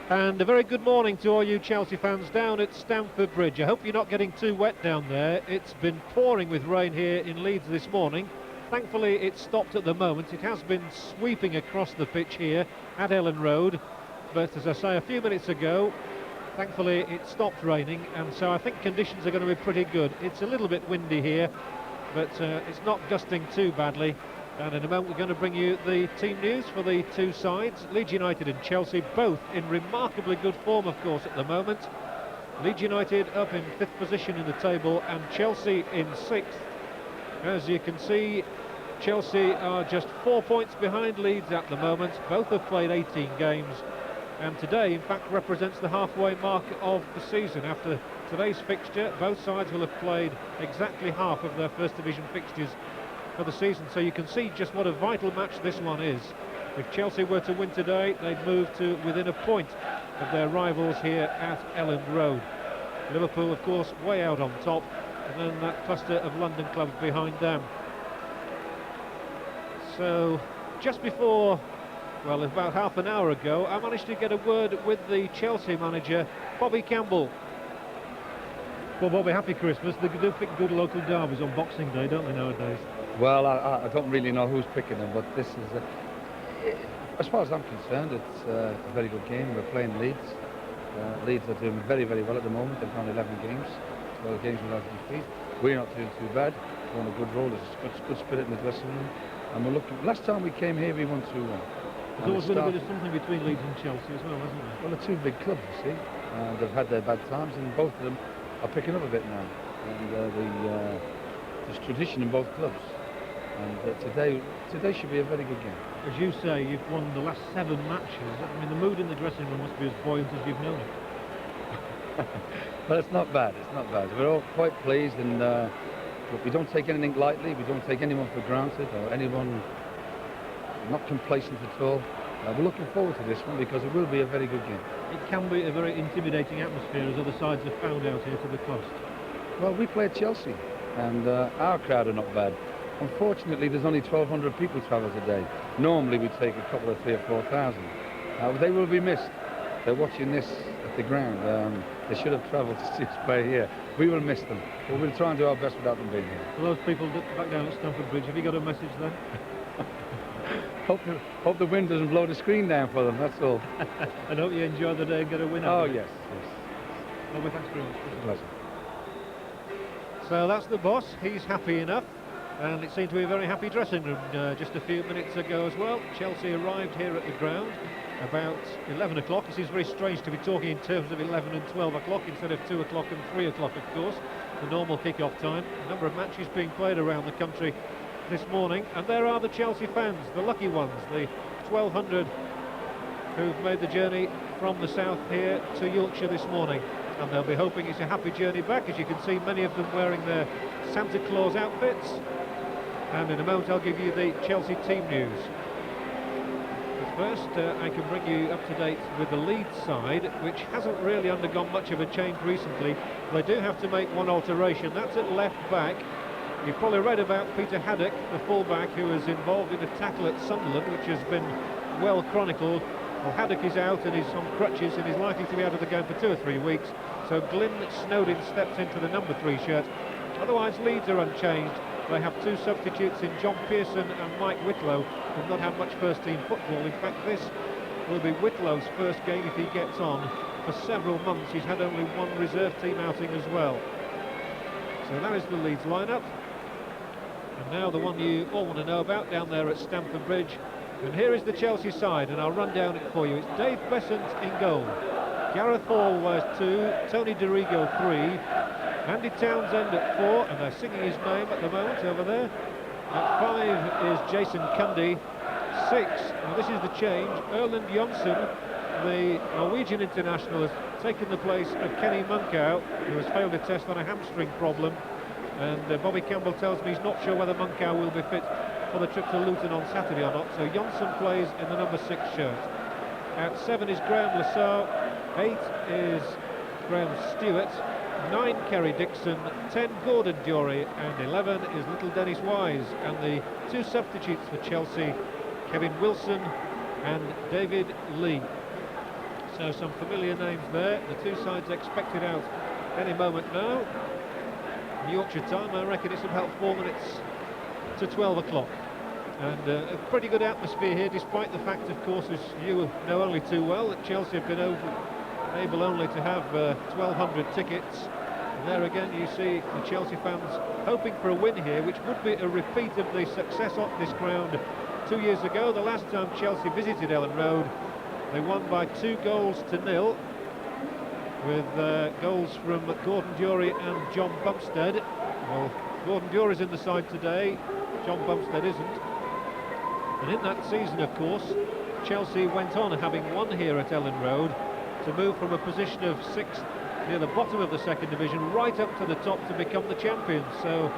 And a very good morning to all you Chelsea fans down at Stamford Bridge. I hope you're not getting too wet down there. It's been pouring with rain here in Leeds this morning. Thankfully it's stopped at the moment. It has been sweeping across the pitch here at Ellen Road. But as I say, a few minutes ago, thankfully it stopped raining, and so I think conditions are going to be pretty good. It's a little bit windy here, but it's not gusting too badly. And in a moment we're going to bring you the team news for the two sides. Leeds United and Chelsea both in remarkably good form, of course, at the moment. Leeds United up in 5th position in the table and Chelsea in 6th. As you can see, Chelsea are just 4 points behind Leeds at the moment. Both have played 18 games, and today in fact represents the halfway mark of the season. After today's fixture, both sides will have played exactly half of their First Division fixtures for the season, so you can see just what a vital match this one is. If Chelsea were to win today, they'd move to within a point of their rivals here at Ellen Road. Liverpool, of course, way out on top, and then that cluster of London clubs behind them. So just before, well, about half an hour ago, I managed to get a word with the Chelsea manager, Bobby Campbell. Well, Bobby, happy Christmas. They do pick good local derbies on Boxing Day, don't they, nowadays? Well, I don't really know who's picking them, but this is, as far as I'm concerned, it's a very good game. We're playing Leeds. Leeds are doing very, very well at the moment. They've won 11 games, 12 games without defeat. We're not doing too bad. We're on a good roll. There's good spirit in the dressing room. And we're looking, last time we came here, we won 2-1. There's always been a bit of something between Leeds and Chelsea as well, hasn't there? Well, they're two big clubs, you see. They've had their bad times, and both of them are picking up a bit now. And there's tradition in both clubs. And today should be a very good game. As you say, you've won the last 7 matches. I mean, the mood in the dressing room must be as buoyant as you've known it. Well, it's not bad. It's not bad. We're all quite pleased, and look, we don't take anything lightly. We don't take anyone for granted or anyone not complacent at all. We're looking forward to this one because it will be a very good game. It can be a very intimidating atmosphere, as other sides have found out here to the coast. Well, we play at Chelsea, and our crowd are not bad. Unfortunately, there's only 1,200 people travel today. Normally, we take a couple of 3,000 or 4,000. They will be missed. They're watching this at the ground. They should have travelled to see us play here. We will miss them, but we'll try and do our best without them being here. For those people back down at Stamford Bridge, have you got a message then? Hope the wind doesn't blow the screen down for them, that's all. I hope you enjoy the day and get a win Oh, out of it. yes. Well, thanks very much. It's a pleasure. So that's the boss. He's happy enough. And it seemed to be a very happy dressing room just a few minutes ago as well. Chelsea arrived here at the ground about 11 o'clock. It seems very strange to be talking in terms of 11 and 12 o'clock instead of 2 o'clock and 3 o'clock, of course, the normal kick-off time. A number of matches being played around the country this morning. And there are the Chelsea fans, the lucky ones, the 1,200 who've made the journey from the south here to Yorkshire this morning. And they'll be hoping it's a happy journey back. As you can see, many of them wearing their Santa Claus outfits. And in a moment I'll give you the Chelsea team news. But first I can bring you up to date with the Leeds side, which hasn't really undergone much of a change recently. They do have to make one alteration. That's at left back. You've probably read about Peter Haddock, the full-back, who was involved in a tackle at Sunderland, which has been well chronicled. Well, Haddock is out and he's on crutches and is likely to be out of the game for 2 or 3 weeks. So Glyn Snowden steps into the number 3 shirt. Otherwise, Leeds are unchanged. They have 2 substitutes in John Pearson and Mike Whitlow, who've not had much first-team football. In fact, this will be Whitlow's first game if he gets on for several months. He's had only 1 reserve team outing as well. So that is the Leeds lineup. And now the one you all want to know about down there at Stamford Bridge. And here is the Chelsea side, and I'll run down it for you. It's Dave Besant in goal. Gareth Hall wears 2, Tony DeRigo 3, Andy Townsend at 4, and they're singing his name at the moment over there. At 5 is Jason Cundy. 6, now this is the change, Erland Jonsson, the Norwegian international, has taken the place of Kenny Munkau, who has failed a test on a hamstring problem. And Bobby Campbell tells me he's not sure whether Munkau will be fit for the trip to Luton on Saturday or not. So Jonsson plays in the number 6 shirt. At 7 is Graham Lassau, 8 is Graham Stewart, 9 Kerry Dixon, 10 Gordon Dury, and 11 is little Dennis Wise. And the 2 substitutes for Chelsea, Kevin Wilson and David Lee. So some familiar names there. The two sides expected out any moment now. Yorkshire time, I reckon it's about 4 minutes to 12 o'clock. And a pretty good atmosphere here, despite the fact, of course, as you know only too well, that Chelsea have been able only to have 1,200 tickets. And there again you see the Chelsea fans hoping for a win here, which would be a repeat of the success of this ground 2 years ago. The last time Chelsea visited Ellen Road, they won by 2-0, with goals from Gordon Durie and John Bumstead. Well, Gordon Durie's in the side today, John Bumstead isn't. And in that season, of course, Chelsea went on, having won here at Ellen Road, to move from a position of 6th near the bottom of the second division right up to the top to become the champions. So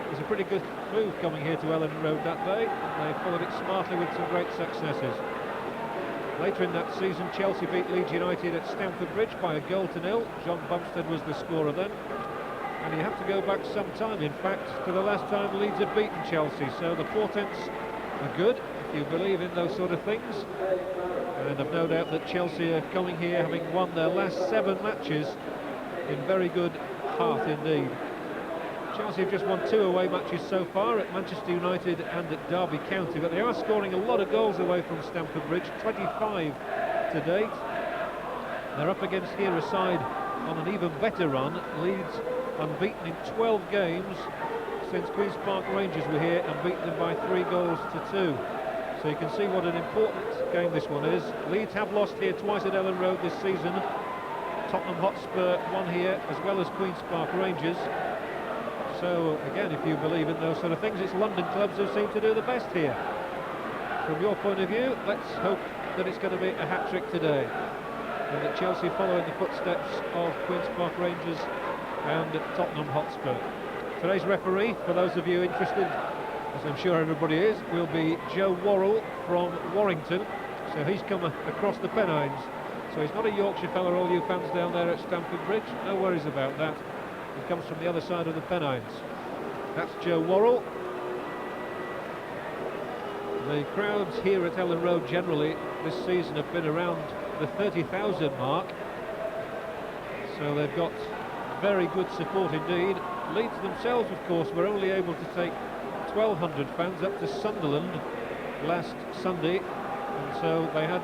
it was a pretty good move coming here to Ellen Road that day. They followed it smartly with some great successes. Later in that season, Chelsea beat Leeds United at Stamford Bridge by 1-0. John Bumstead was the scorer then. And you have to go back some time, in fact, to the last time Leeds had beaten Chelsea. So the portents are good, if you believe in those sort of things. And I've no doubt that Chelsea are coming here having won their last 7 matches in very good heart indeed. Chelsea have just won 2 away matches so far, at Manchester United and at Derby County, but they are scoring a lot of goals away from Stamford Bridge, 25 to date. They're up against here a side on an even better run. Leeds unbeaten in 12 games since Queen's Park Rangers were here and beat them by 3-2. So you can see what an important game this one is. Leeds have lost here twice at Ellen Road this season. Tottenham Hotspur won here as well as Queen's Park Rangers. So again, if you believe in those sort of things, it's London clubs who seem to do the best here. From your point of view, let's hope that it's going to be a hat-trick today, and that Chelsea follow in the footsteps of Queen's Park Rangers and Tottenham Hotspur. Today's referee, for those of you interested, as I'm sure everybody is, will be Joe Worrell from Warrington. So he's come across the Pennines. So he's not a Yorkshire fella, all you fans down there at Stamford Bridge. No worries about that. He comes from the other side of the Pennines. That's Joe Worrell. The crowds here at Ellen Road generally this season have been around the 30,000 mark. So they've got very good support indeed. Leeds themselves, of course, were only able to take 1,200 fans up to Sunderland last Sunday. And so they had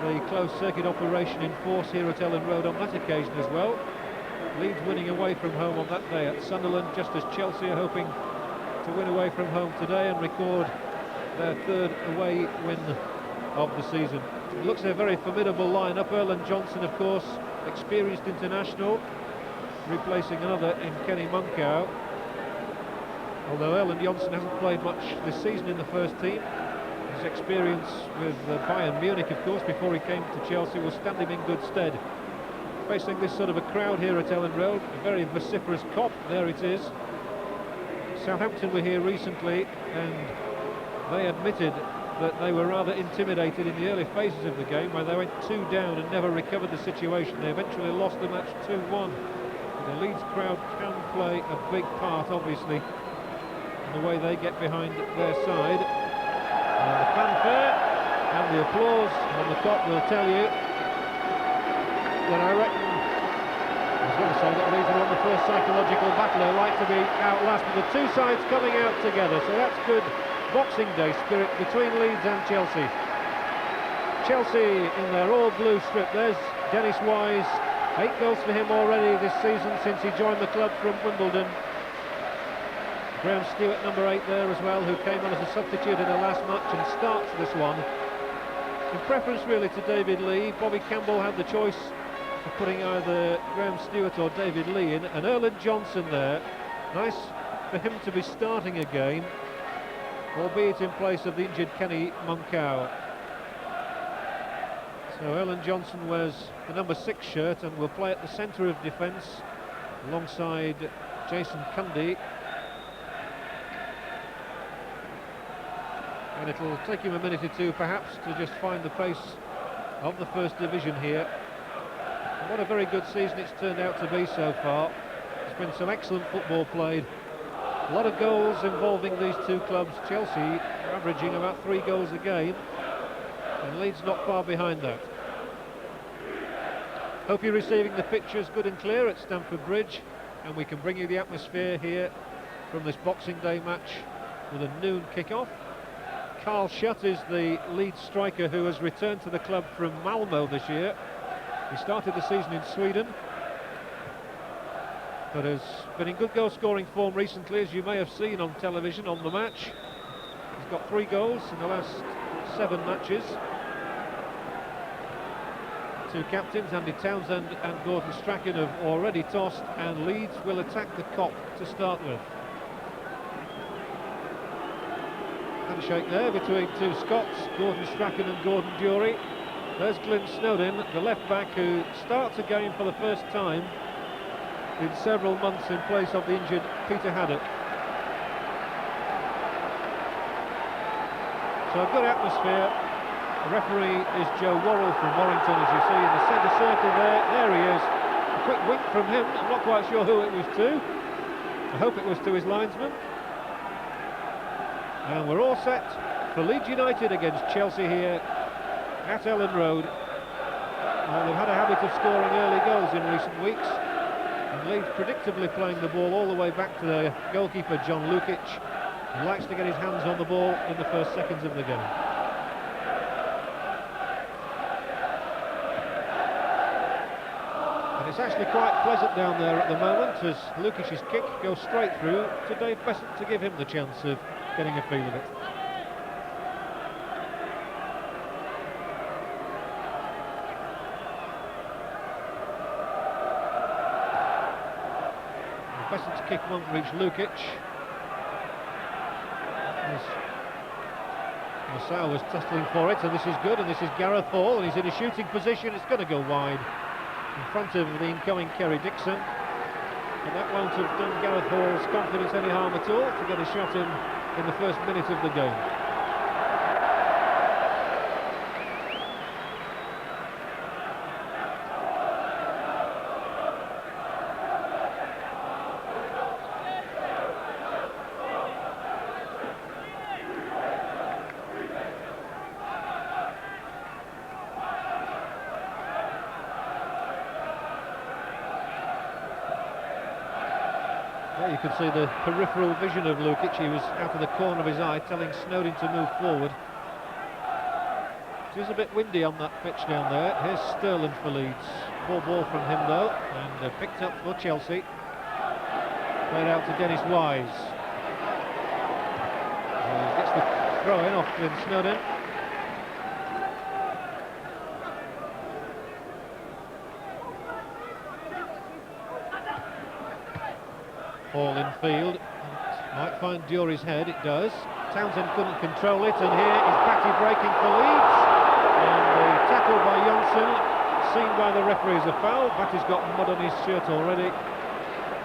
the closed circuit operation in force here at Ellen Road on that occasion as well. Leeds winning away from home on that day at Sunderland, just as Chelsea are hoping to win away from home today and record their 3rd away win of the season. It looks a very formidable lineup. Erland Johnson, of course, experienced international, replacing another in Kenny Munkow. Although Erland Johnson hasn't played much this season in the first team, his experience with Bayern Munich, of course, before he came to Chelsea, will stand him in good stead. Facing this sort of a crowd here at Ellen Road, a very vociferous cop, there it is. Southampton were here recently and they admitted that they were rather intimidated in the early phases of the game, where they went 2 down and never recovered the situation. They eventually lost the match 2-1. The Leeds crowd can play a big part, obviously, in the way they get behind their side. And the fanfare and the applause on the top will tell you that I reckon, I was going to say that Leeds are on the first psychological battle. They like to be outlasted. The two sides coming out together, so that's good Boxing Day spirit between Leeds and Chelsea. Chelsea in their all-blue strip. There's Dennis Wise, 8 goals for him already this season since he joined the club from Wimbledon. Graham Stewart, number 8 there as well, who came on as a substitute in the last match and starts this one. In preference really to David Lee, Bobby Campbell had the choice of putting either Graham Stewart or David Lee in, and Erland Johnson there. Nice for him to be starting a game, albeit in place of the injured Kenny Munkow. So Erland Johnson wears the number 6 shirt and will play at the centre of defence alongside Jason Cundy. And it'll take him a minute or two perhaps to just find the pace of the First Division here. And what a very good season it's turned out to be so far. There's been some excellent football played. A lot of goals involving these two clubs. Chelsea averaging about 3 goals a game, and Leeds not far behind that. Hope you're receiving the pictures good and clear at Stamford Bridge, and we can bring you the atmosphere here from this Boxing Day match with a noon kick-off. Carl Schutt is the Leeds striker who has returned to the club from Malmo this year. He started the season in Sweden, but has been in good goal-scoring form recently, as you may have seen on television on the match. He's got 3 goals in the last 7 matches. 2 captains, Andy Townsend and Gordon Strachan, have already tossed, and Leeds will attack the Kop to start with. Handshake there between 2 Scots, Gordon Strachan and Gordon Dury. There's Glyn Snowden, the left-back, who starts a game for the first time in several months in place of the injured Peter Haddock. So a good atmosphere. The referee is Joe Worrell from Warrington, as you see in the centre circle there. There he is. A quick wink from him. I'm not quite sure who it was to. I hope it was to his linesman. And we're all set for Leeds United against Chelsea here at Ellen Road. They've had a habit of scoring early goals in recent weeks, and Leeds predictably playing the ball all the way back to their goalkeeper John Lukic, who likes to get his hands on the ball in the first seconds of the game. And it's actually quite pleasant down there at the moment, as Lukic's kick goes straight through to Dave Besant to give him the chance of getting a feel of it. Besant's kick won't reach Lukic. Masao was tussling for it, and this is good, and this is Gareth Hall, and he's in a shooting position. It's going to go wide in front of the incoming Kerry Dixon, but that won't have done Gareth Hall's confidence any harm at all to get a shot in the first minute of the game. There you can see the peripheral vision of Lukic. He was out of the corner of his eye telling Snowden to move forward. It is a bit windy on that pitch down there. Here's Sterling for Leeds. Poor ball from him though, and picked up for Chelsea. Played out to Dennis Wise. Gets the throw in off Glyn Snowden. Ball in field, might find Dury's head, it does. Townsend couldn't control it, and here is Batty breaking for Leeds, and the tackle by Johnson, seen by the referee as a foul. Batty's got mud on his shirt already.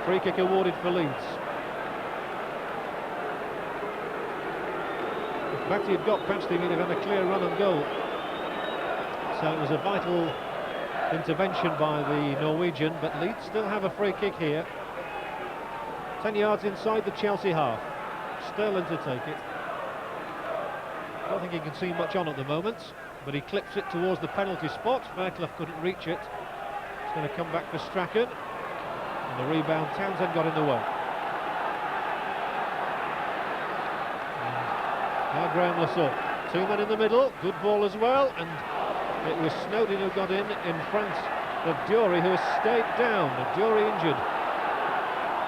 Free kick awarded for Leeds. If Batty had got past him, he'd have had a clear run and goal. So it was a vital intervention by the Norwegian, but Leeds still have a free kick here. 10 yards inside the Chelsea half. Sterling to take it. I don't think he can see much on at the moment, but he clips it towards the penalty spot. Fairclough couldn't reach it. It's going to come back for Strachan. And the rebound, Townsend got in the way. And now Graham Lassau. 2 men in the middle, good ball as well, and it was Snowden who got in front of Dury, who has stayed down. Dury injured.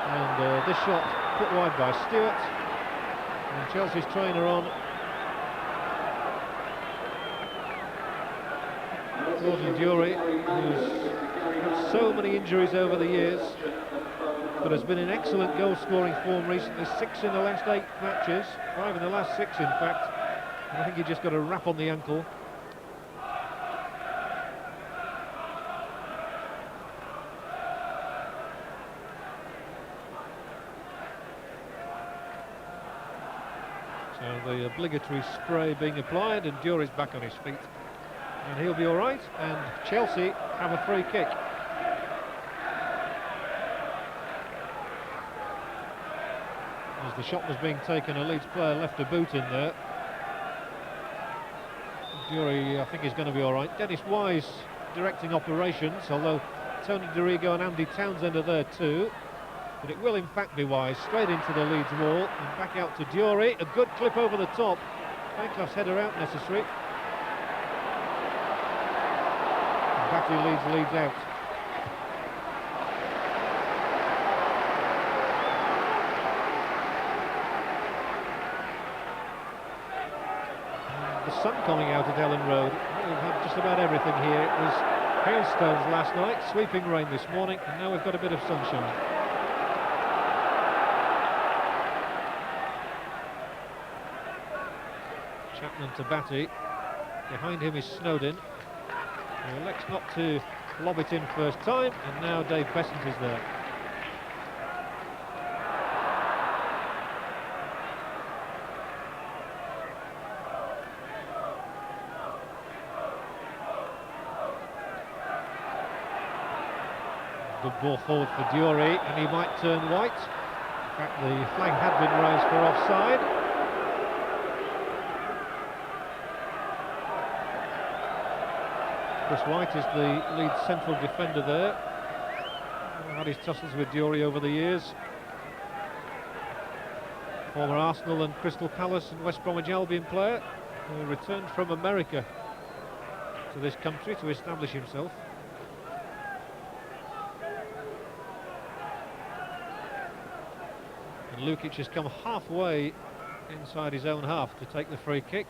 And this shot put wide by Stewart, and Chelsea's trainer on. Gordon Dury, who's had so many injuries over the years, but has been in excellent goal-scoring form recently. 6 in the last 8 matches, 5 in the last 6 in fact. And I think he just got a rap on the ankle. So the obligatory spray being applied, and Dury's back on his feet, and he'll be all right. And Chelsea have a free kick. As the shot was being taken, a Leeds player left a boot in there. Dury, I think, is going to be all right. Dennis Wise directing operations, although Tony Dorigo and Andy Townsend are there too. But it will in fact be wise, straight into the Leeds wall and back out to Diori. A good clip over the top. Bancroft's header out necessary. And Batty leads out. And the sun coming out at Ellen Road. We've had just about everything here. It was hailstones last night, sweeping rain this morning, and now we've got a bit of sunshine. Chapman to Batty. Behind him is Snowden. He elects not to lob it in first time, and now Dave Besant is there. Good ball forward for Diori, and he might turn white. In fact, the flag had been raised for offside. Chris White is the lead central defender there. Had his tussles with Diori over the years. Former Arsenal and Crystal Palace and West Bromwich Albion player who returned from America to this country to establish himself. And Lukic has come halfway inside his own half to take the free kick,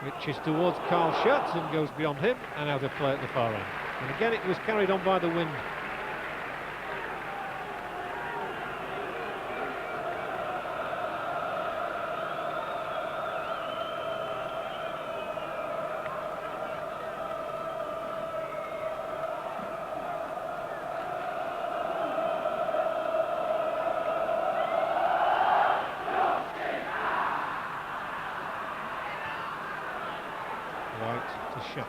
which is towards Carl Schutz and goes beyond him and out of play at the far end. And again it was carried on by the wind. Shut.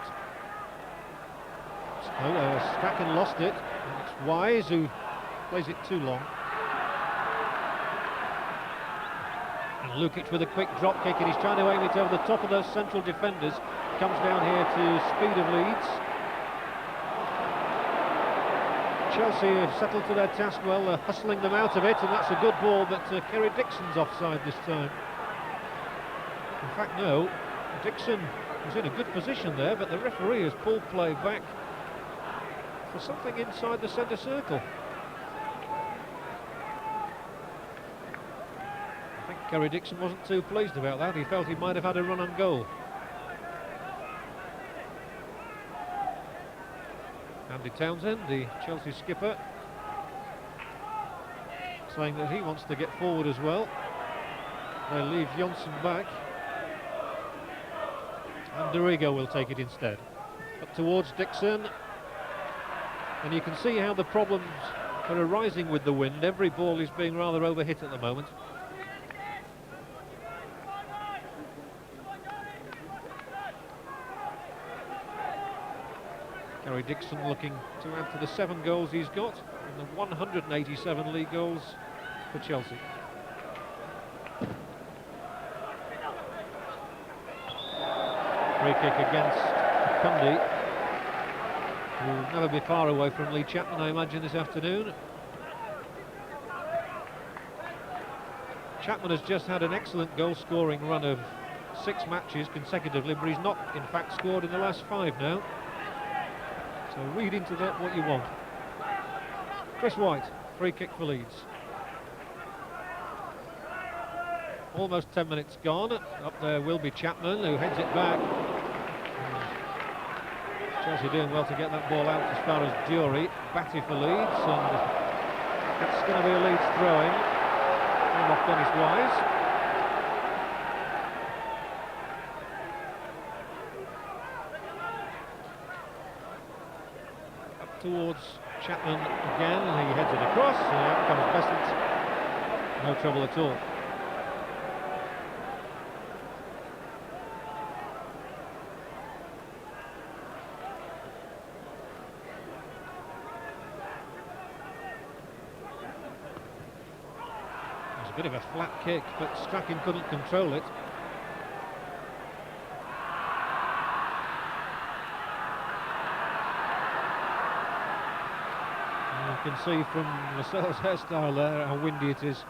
Strachan lost it, and it's Wise who plays it too long. And Lukic with a quick drop kick, and he's trying to aim it over the top of those central defenders. Comes down here to speed of Leeds. Chelsea have settled to their task well, hustling them out of it, and that's a good ball, but Kerry Dixon's offside this time. In fact, no, Dixon was in a good position there, but the referee has pulled play back for something inside the centre circle. I think Kerry Dixon wasn't too pleased about that. He felt he might have had a run on goal. Andy Townsend, the Chelsea skipper, saying that he wants to get forward as well. They leave Johnson back. And Dorigo will take it instead. Up towards Dixon. And you can see how the problems are arising with the wind. Every ball is being rather overhit at the moment. Kerry Dixon looking to add to the 7 goals he's got and the 187 league goals for Chelsea. Free kick against Cundy, who will never be far away from Lee Chapman, I imagine, this afternoon. Chapman has just had an excellent goal-scoring run of 6 matches consecutively, but he's not, in fact, scored in the last 5 now. So read into that what you want. Chris White, free kick for Leeds. Almost 10 minutes gone. Up there will be Chapman, who heads it back. Chelsea doing well to get that ball out as far as Diori. Batty for Leeds, and it's going to be a Leeds throwing. And off Dennis Wise. Up towards Chapman again, and he heads it across, and out comes Besant. No trouble at all. A bit of a flat kick, but Strachan couldn't control it. can see from Lascelles' hairstyle there how windy it is.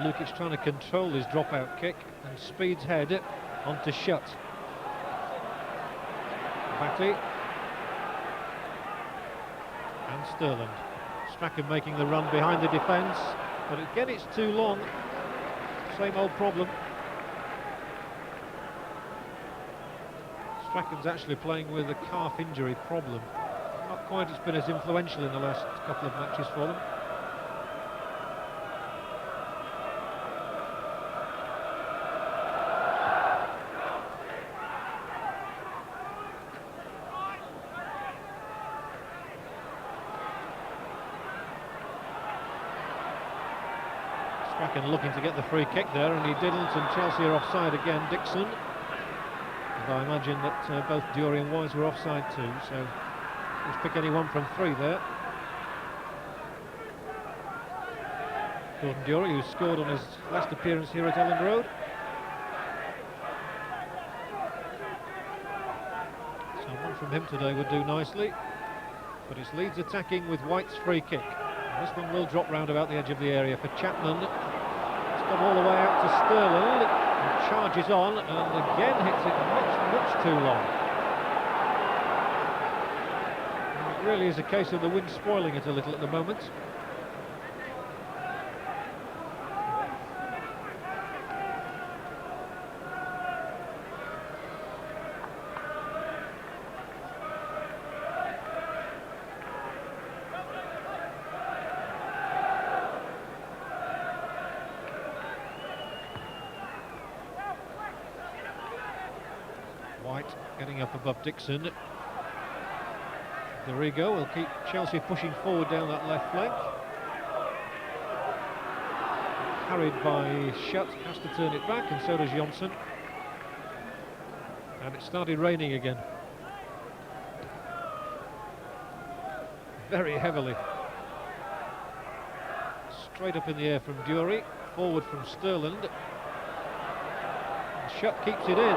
Lukic trying to control his dropout kick and speeds head onto Schutt. Batley and Sterland. Strachan making the run behind the defence, but again it's too long. Same old problem. Strachan's actually playing with a calf injury problem. Not quite, it's been as influential in the last couple of matches for them. Strachan looking to get the free kick there, and he didn't, and Chelsea are offside again. Dixon, and I imagine that both Dury and Wise were offside too, so just pick anyone from three there. Gordon Dury, who scored on his last appearance here at Ellen Road. So one from him today would do nicely, but it's Leeds attacking with White's free kick. And this one will drop round about the edge of the area for Chapman. Come all the way out to Sterland, and charges on, and again hits it much too long. And it really is a case of the wind spoiling it a little at the moment. White getting up above Dixon. Dorigo will keep Chelsea pushing forward down that left flank. Carried by Schutt, has to turn it back, and so does Johnson. And it started raining again. Very heavily. Straight up in the air from Dury, forward from Sterland. And Schutt keeps it in.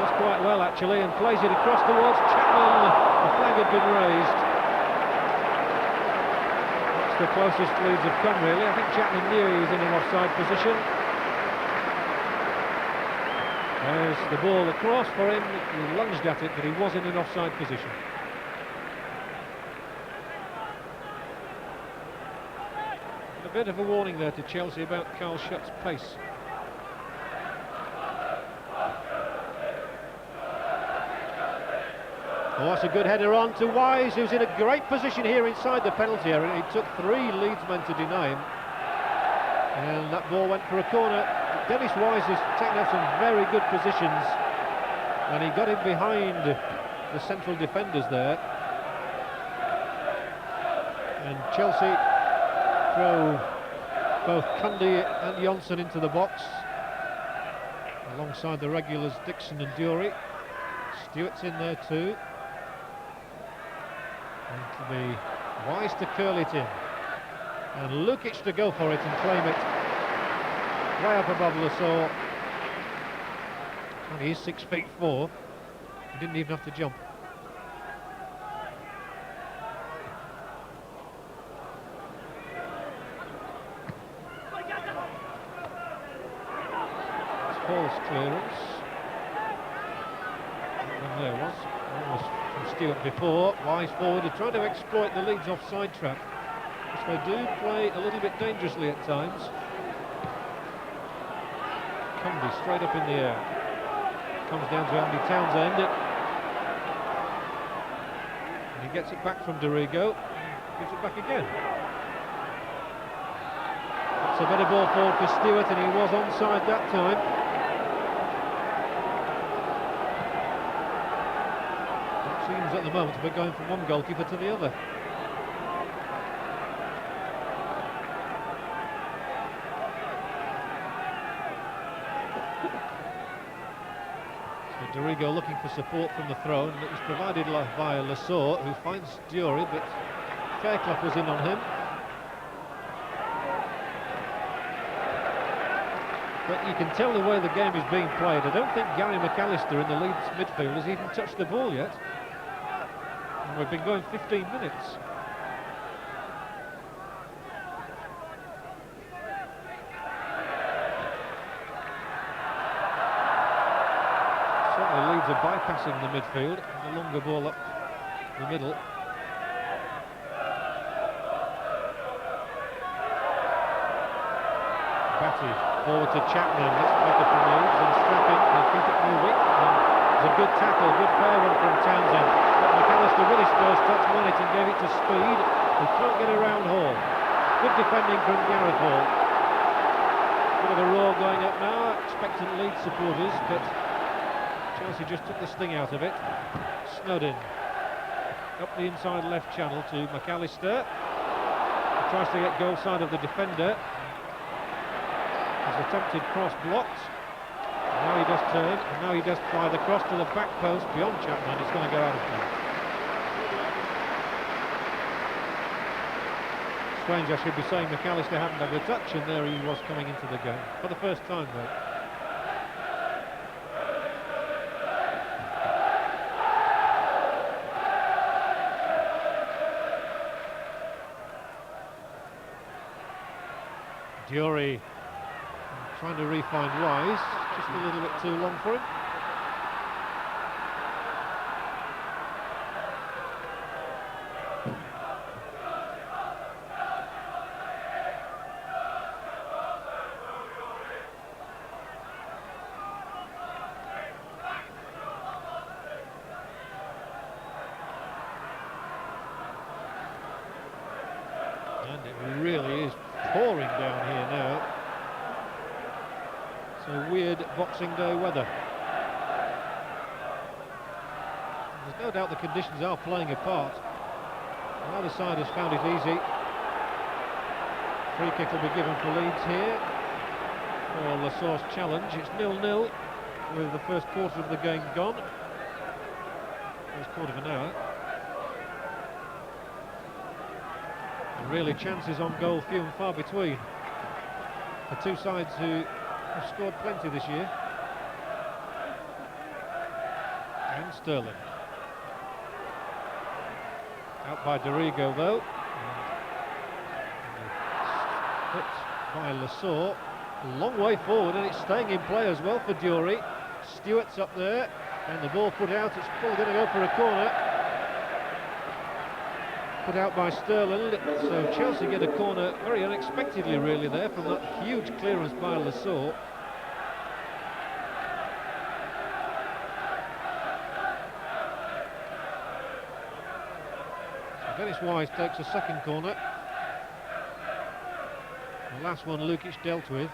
Does quite well actually, and plays it across towards Chapman. The flag had been raised. That's the closest Leeds have come really. I think Chapman knew he was in an offside position. There's the ball across for him. He lunged at it, but he was in an offside position. And a bit of a warning there to Chelsea about Carl Schutt's pace. Oh, that's a good header on to Wise, who's in a great position here inside the penalty area. It took three Leeds men to deny him. And that ball went for a corner. Dennis Wise has taken up some very good positions. And he got in behind the central defenders there. And Chelsea throw both Cundy and Johnson into the box. Alongside the regulars Dixon and Dury. Stewart's in there too. And to be Wise to curl it in, and Lukic to go for it and claim it way up above Lascelles. And he's 6'4". He didn't even have to jump. It's Hall's clearance. And there was. Almost from Stewart before. Wise forward, are trying to exploit the Leeds offside trap, which they do play a little bit dangerously at times. Cundy straight up in the air. Comes down to Andy Townsend. And he gets it back from Dorigo. Gives it back again. It's a better ball forward for Stewart, and he was onside that time. Seems at the moment we're going from one goalkeeper to the other. So Dorigo looking for support from the throw, and it was provided via Lascelles, who finds Dury, but Fairclough was in on him. But you can tell the way the game is being played. I don't think Gary McAllister in the Leeds midfield has even touched the ball yet. And we've been going 15 minutes. Certainly Leeds are bypassing the midfield. The longer ball up the middle. Batty forward to Chapman. Let's make it from Leeds and Strapping. They'll keep it moving. And it's a good tackle, good fair one from Townsend. But McAllister with his first touch won it and gave it to Speed. He can't get around Hall. Good defending from Gareth Hall. Bit of a roar going up now, expectant Leeds supporters, but Chelsea just took the sting out of it. Snowden up the inside left channel to McAllister. He tries to get goal side of the defender. His attempted cross blocked. And now he does turn, and now he does fly the cross to the back post beyond Chapman. It's going to go out of play. Strange, I should be saying McAllister hadn't had a touch, and there he was coming into the game for the first time though. Dury trying to re-find Wise, just a little bit too long for him. And it really is pouring down here now. So weird Boxing Day weather. There's no doubt the conditions are playing a part. Neither side has found it easy. Free kick will be given for Leeds here for Lasor's challenge. It's 0-0 with the first quarter of the game gone. First quarter of an hour. And really chances on goal few and far between. The two sides who have scored plenty this year. And Sterling. Out by Dorigo though. Put by Lasor. A long way forward, and it's staying in play as well for Dury. Stewart's up there, and the ball put out. It's probably going to go for a corner. Put out by Sterling. So Chelsea get a corner very unexpectedly really there from that huge clearance by Lasor. Dennis Wise takes a second corner. The last one Lukic dealt with.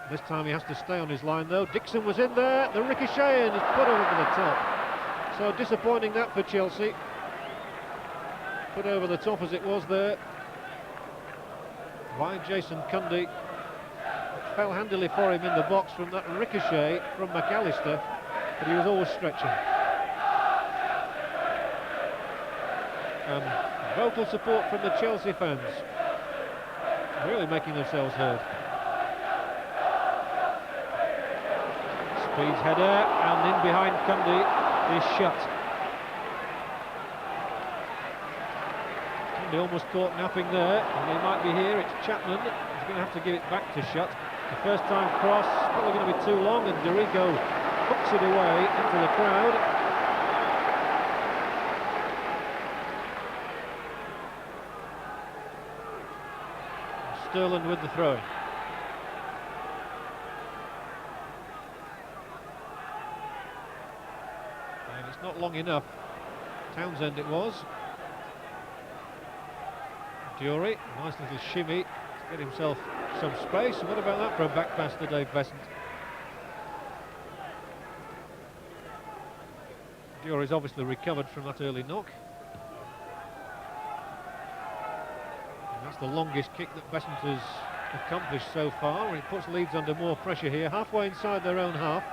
This time he has to stay on his line though. Dixon was in there, the ricochet, and he's put over the top. So disappointing that for Chelsea. Put over the top as it was there by Jason Cundy. It fell handily for him in the box from that ricochet from McAllister, but he was always stretching. Vocal support from the Chelsea fans, really making themselves heard. Speed's header, and in behind Cundy is shut. Cundy almost caught napping there, and he might be here. It's Chapman. He's going to have to give it back to Shutt. The first time cross, probably going to be too long, and Dorigo hooks it away into the crowd. Sterling with the throw-in. And it's not long enough. Townsend it was. Dury, nice little shimmy to get himself some space. And what about that for a back pass to Dave Besant? Dury's obviously recovered from that early knock. That's the longest kick that Besant has accomplished so far, and it puts Leeds under more pressure here, halfway inside their own half.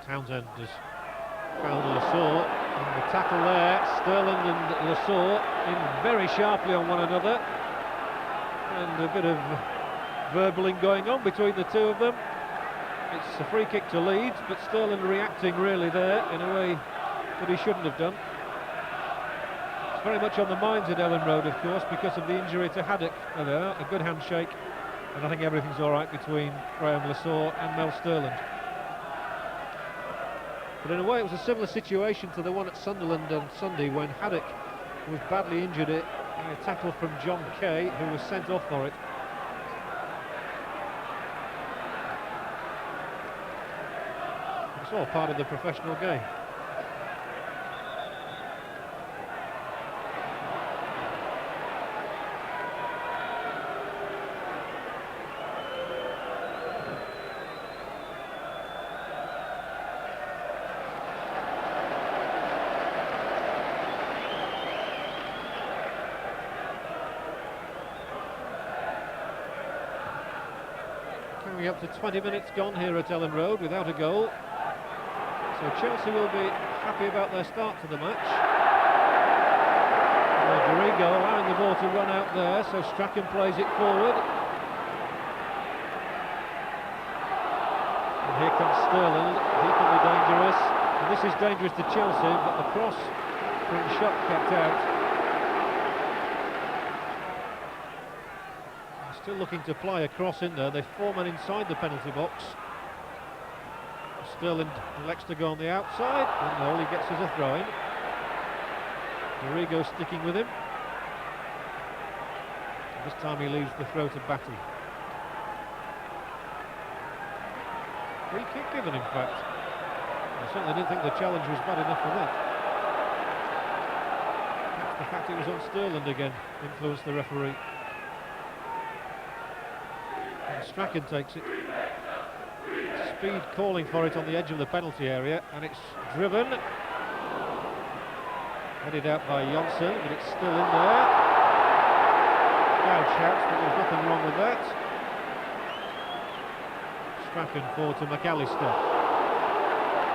Townsend has Found Lassalle, and the tackle there. Sterland and Lassalle in very sharply on one another, and a bit of verbaling going on between the two of them. It's a free kick to Leeds, but Sterland reacting really there in a way that he shouldn't have done. It's very much on the minds at Ellen Road, of course, because of the injury to Haddock. There they are, a good handshake, and I think everything's all right between Graham Lassalle and Mel Sterland. But in a way it was a similar situation to the one at Sunderland on Sunday when Haddock was badly injured in a tackle from John Kay, who was sent off for it. It's all part of the professional game. Coming up to 20 minutes gone here at Ellen Road without a goal. So Chelsea will be happy about their start to the match. Dorigo allowing the ball to run out there, so Strachan plays it forward. And here comes Sterling, he can be dangerous. And this is dangerous to Chelsea, but the cross from shot kept out. Still looking to play a cross in there. They've 4 men inside the penalty box. Sterling elects to go on the outside, and all he gets is a throw-in. Dorigo sticking with him. This time he leaves the throw to Batty. Free kick given, in fact. I certainly didn't think the challenge was bad enough for that. Perhaps the fact it was on Sterling again influenced the referee. And Strachan takes it. Speed calling for it on the edge of the penalty area, and it's driven. Headed out by Johnson, but it's still in there. Loud shouts, but there's nothing wrong with that. Strachan forward to McAllister.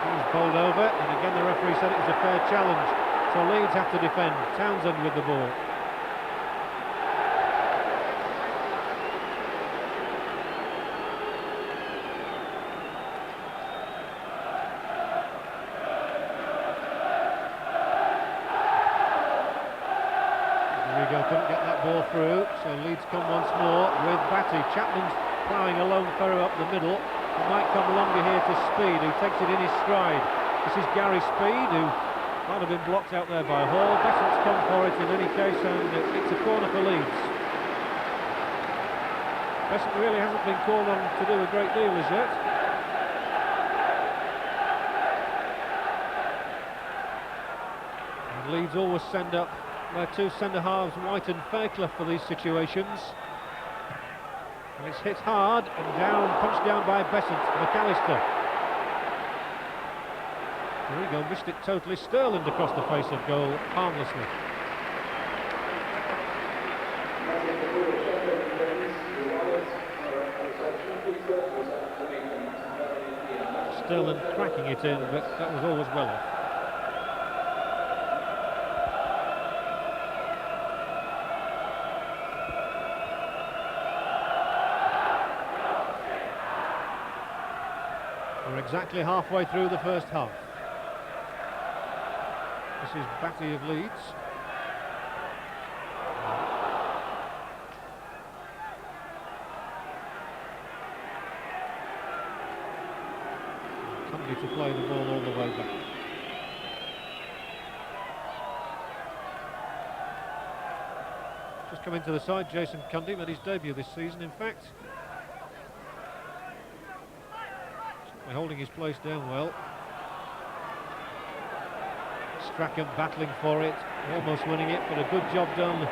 He was bowled over, and again the referee said it was a fair challenge. So Leeds have to defend. Townsend with the ball. Couldn't get that ball through, so Leeds come once more with Batty. Chapman's ploughing a lone furrow up the middle. It might come longer here to Speed, who takes it in his stride. This is Gary Speed, who might have been blocked out there by Hall. Besant's come for it in any case, and it's a corner for Leeds. Besant really hasn't been called on to do a great deal as yet. And Leeds always send up their two centre-halves, White and Fairclough, for these situations. And it's hit hard and down, punched down by Besant. McAllister. There we go, missed it totally. Sterling across the face of goal, harmlessly. Sterling cracking it in, but that was always well off. We're exactly halfway through the first half. This is Batty of Leeds. Cundy to play the ball all the way back. Just come into the side, Jason Cundy made his debut this season, in fact. Holding his place down well. Strachan battling for it, almost winning it, but a good job done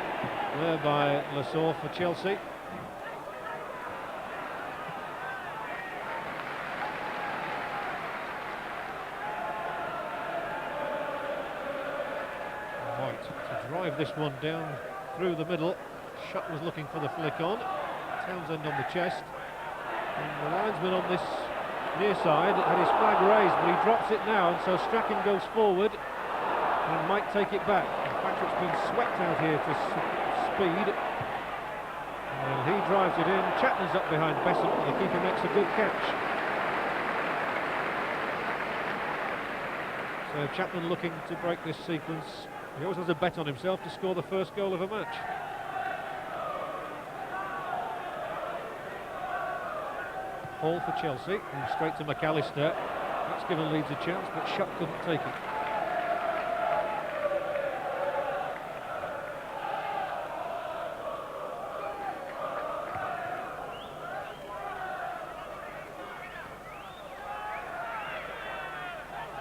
there by Lassalle for Chelsea. White to drive this one down through the middle. Shutt was looking for the flick on. Townsend on the chest. And the linesman on this near side, had his flag raised, but he drops it now, and so Strachan goes forward and might take it back. In fact, it's been swept out here to speed. And he drives it in. Chapman's up behind Besant, and the keeper makes a good catch. So Chapman looking to break this sequence. He always has a bet on himself to score the first goal of a match. Hall for Chelsea, and straight to McAllister. That's given Leeds a chance, but Shutt couldn't take it.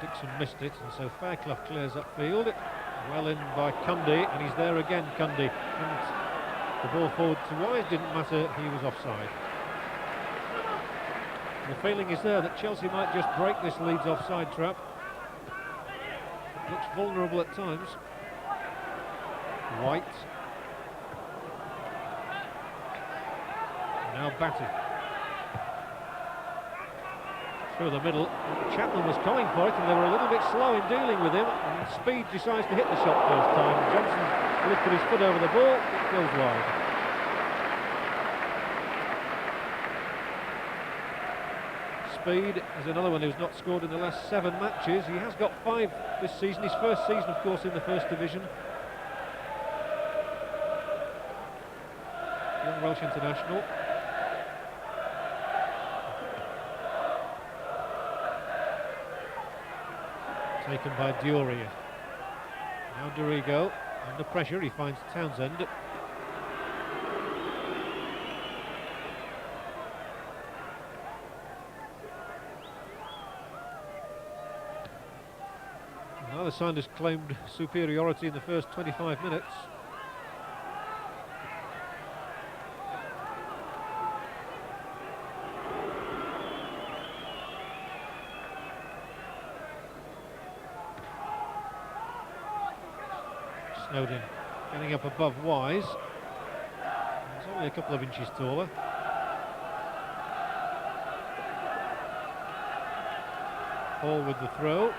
Dixon missed it, and so Fairclough clears upfield. Well in by Cundy, and he's there again, Cundy. And the ball forward to Wise didn't matter, he was offside. The feeling is there that Chelsea might just break this Leeds offside trap. It looks vulnerable at times. White. Now Batty. Through the middle. Chapman was coming for it, and they were a little bit slow in dealing with him. And Speed decides to hit the shot first time. Johnson lifted his foot over the ball. It goes wide. Speed is another one who's not scored in the last 7 matches. He has got 5 this season. His first season, of course, in the First Division. Young Welsh international. Taken by Diori. Now Dorigo, under pressure, he finds Townsend. Neither side has claimed superiority in the first 25 minutes. Snowden getting up above Wise. He's only a couple of inches taller. Hall with the throw.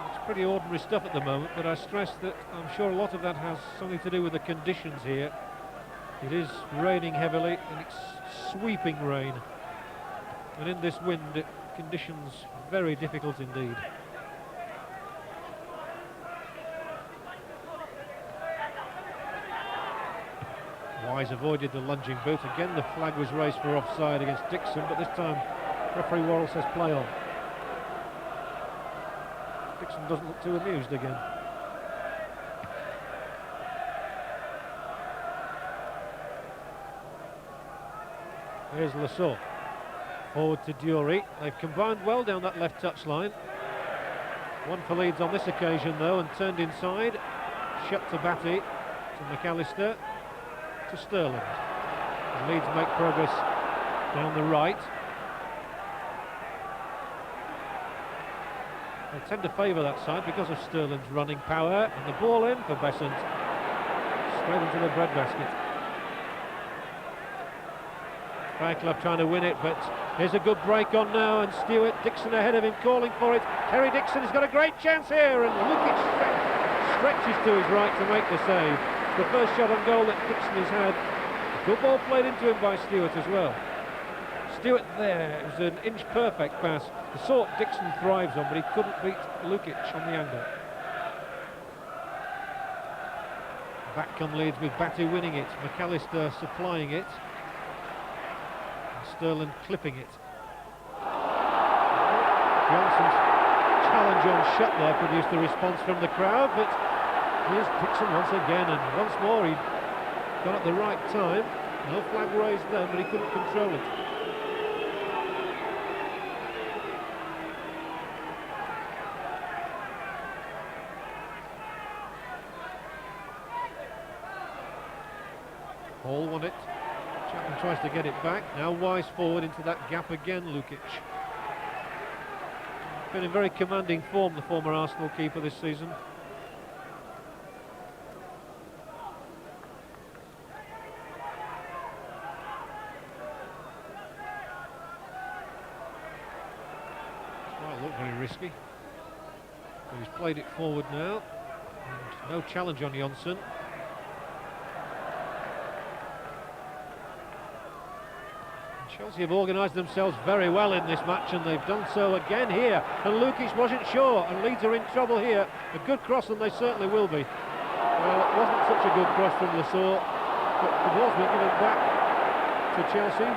It's pretty ordinary stuff at the moment, but I stress that I'm sure a lot of that has something to do with the conditions here. It is raining heavily, and it's sweeping rain. And in this wind, conditions very difficult indeed. Wise avoided the lunging boot. Again, the flag was raised for offside against Dixon, but this time referee Worrell says play on. Dixon doesn't look too amused again. Here's Lasso. Forward to Diori. They've combined well down that left touchline. One for Leeds on this occasion though, and turned inside. Shut to Batty, to McAllister, to Sterling. And Leeds make progress down the right. They tend to favour that side because of Sterling's running power, and the ball in for Besant. Straight into the breadbasket. Fairclough trying to win it, but here's a good break on now, and Stewart, Dixon ahead of him, calling for it. Terry Dixon has got a great chance here, and Lukic stretches to his right to make the save. The first shot on goal that Dixon has had. Good ball played into him by Stewart as well. Stewart there, it was an inch perfect pass, the sort Dixon thrives on, but he couldn't beat Lukic on the angle. Back come Leeds with Batty winning it, McAllister supplying it. Sterling clipping it. Johnson's challenge on Shutt there produced a response from the crowd, but here's Dixon once again, and once more he got at the right time. No flag raised then, but he couldn't control it. Hall won it. Chapman tries to get it back. Now Wise forward into that gap again, Lukic. Been in very commanding form, the former Arsenal keeper this season. looked very risky. But he's played it forward now. And no challenge on Johnson. Chelsea have organised themselves very well in this match, and they've done so again here. And Lukic wasn't sure, and Leeds are in trouble here. A good cross, and they certainly will be. Well, it wasn't such a good cross from Lasor, but the ball's been given back to Chelsea.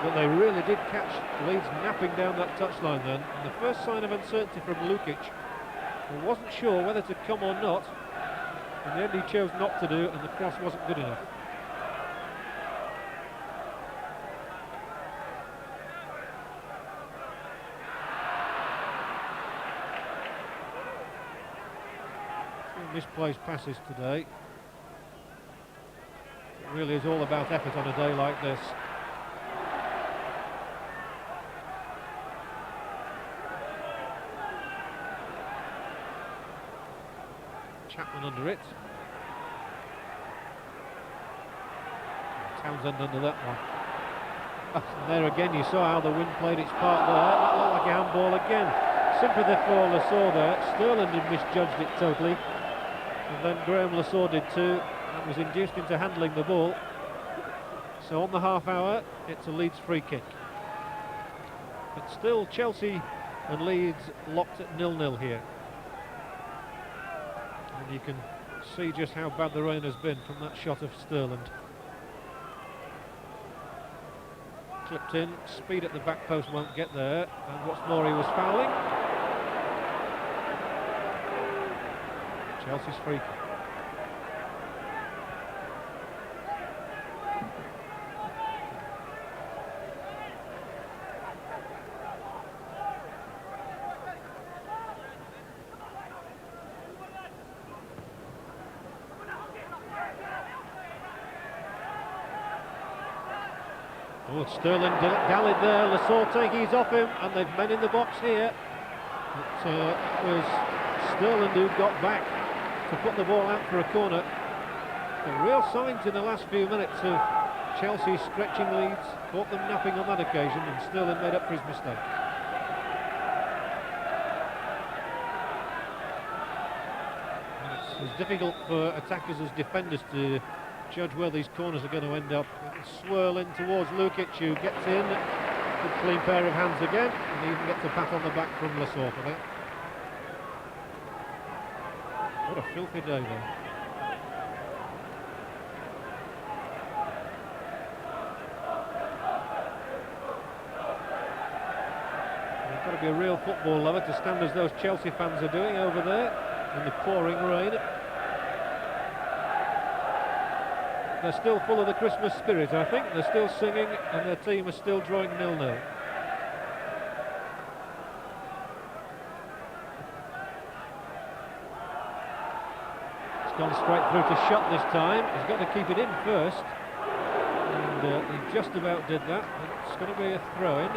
But they really did catch Leeds napping down that touchline then. And the first sign of uncertainty from Lukic. He wasn't sure whether to come or not. In the end, he chose not to do, and the cross wasn't good enough. Misplaced passes today. It really is all about effort on a day like this. Chapman under it. Townsend under that one. And there again you saw how the wind played its part there. That looked like a handball again. Sympathy for Lasor there. Sterling had misjudged it totally. And then Graham Lasor did too, and was induced into handling the ball. So on the half hour, it's a Leeds free kick. But still Chelsea and Leeds locked at 0-0 here. And you can see just how bad the rain has been from that shot of Sterling. Clipped in, speed at the back post won't get there, and what's more, he was fouling. Chelsea's free kick. Oh, Sterling dallied there, Lasor taking his off him, and they've men in the box here. It was Sterling who got back to put the ball out for a corner. The real signs in the last few minutes of Chelsea stretching Leeds, caught them napping on that occasion, and Sterling made up for his mistake. And it's as difficult for attackers as defenders to judge where these corners are going to end up. Swirl in towards Lukic, who gets in. Good clean pair of hands again, and he even gets a pat on the back from Lasor for that. What a filthy day there. You've got to be a real football lover to stand as those Chelsea fans are doing over there in the pouring rain. They're still full of the Christmas spirit, I think. They're still singing, and their team is still drawing 0-0. Gone straight through to shot this time. He's got to keep it in first, and he just about did that. It's going to be a throw-in.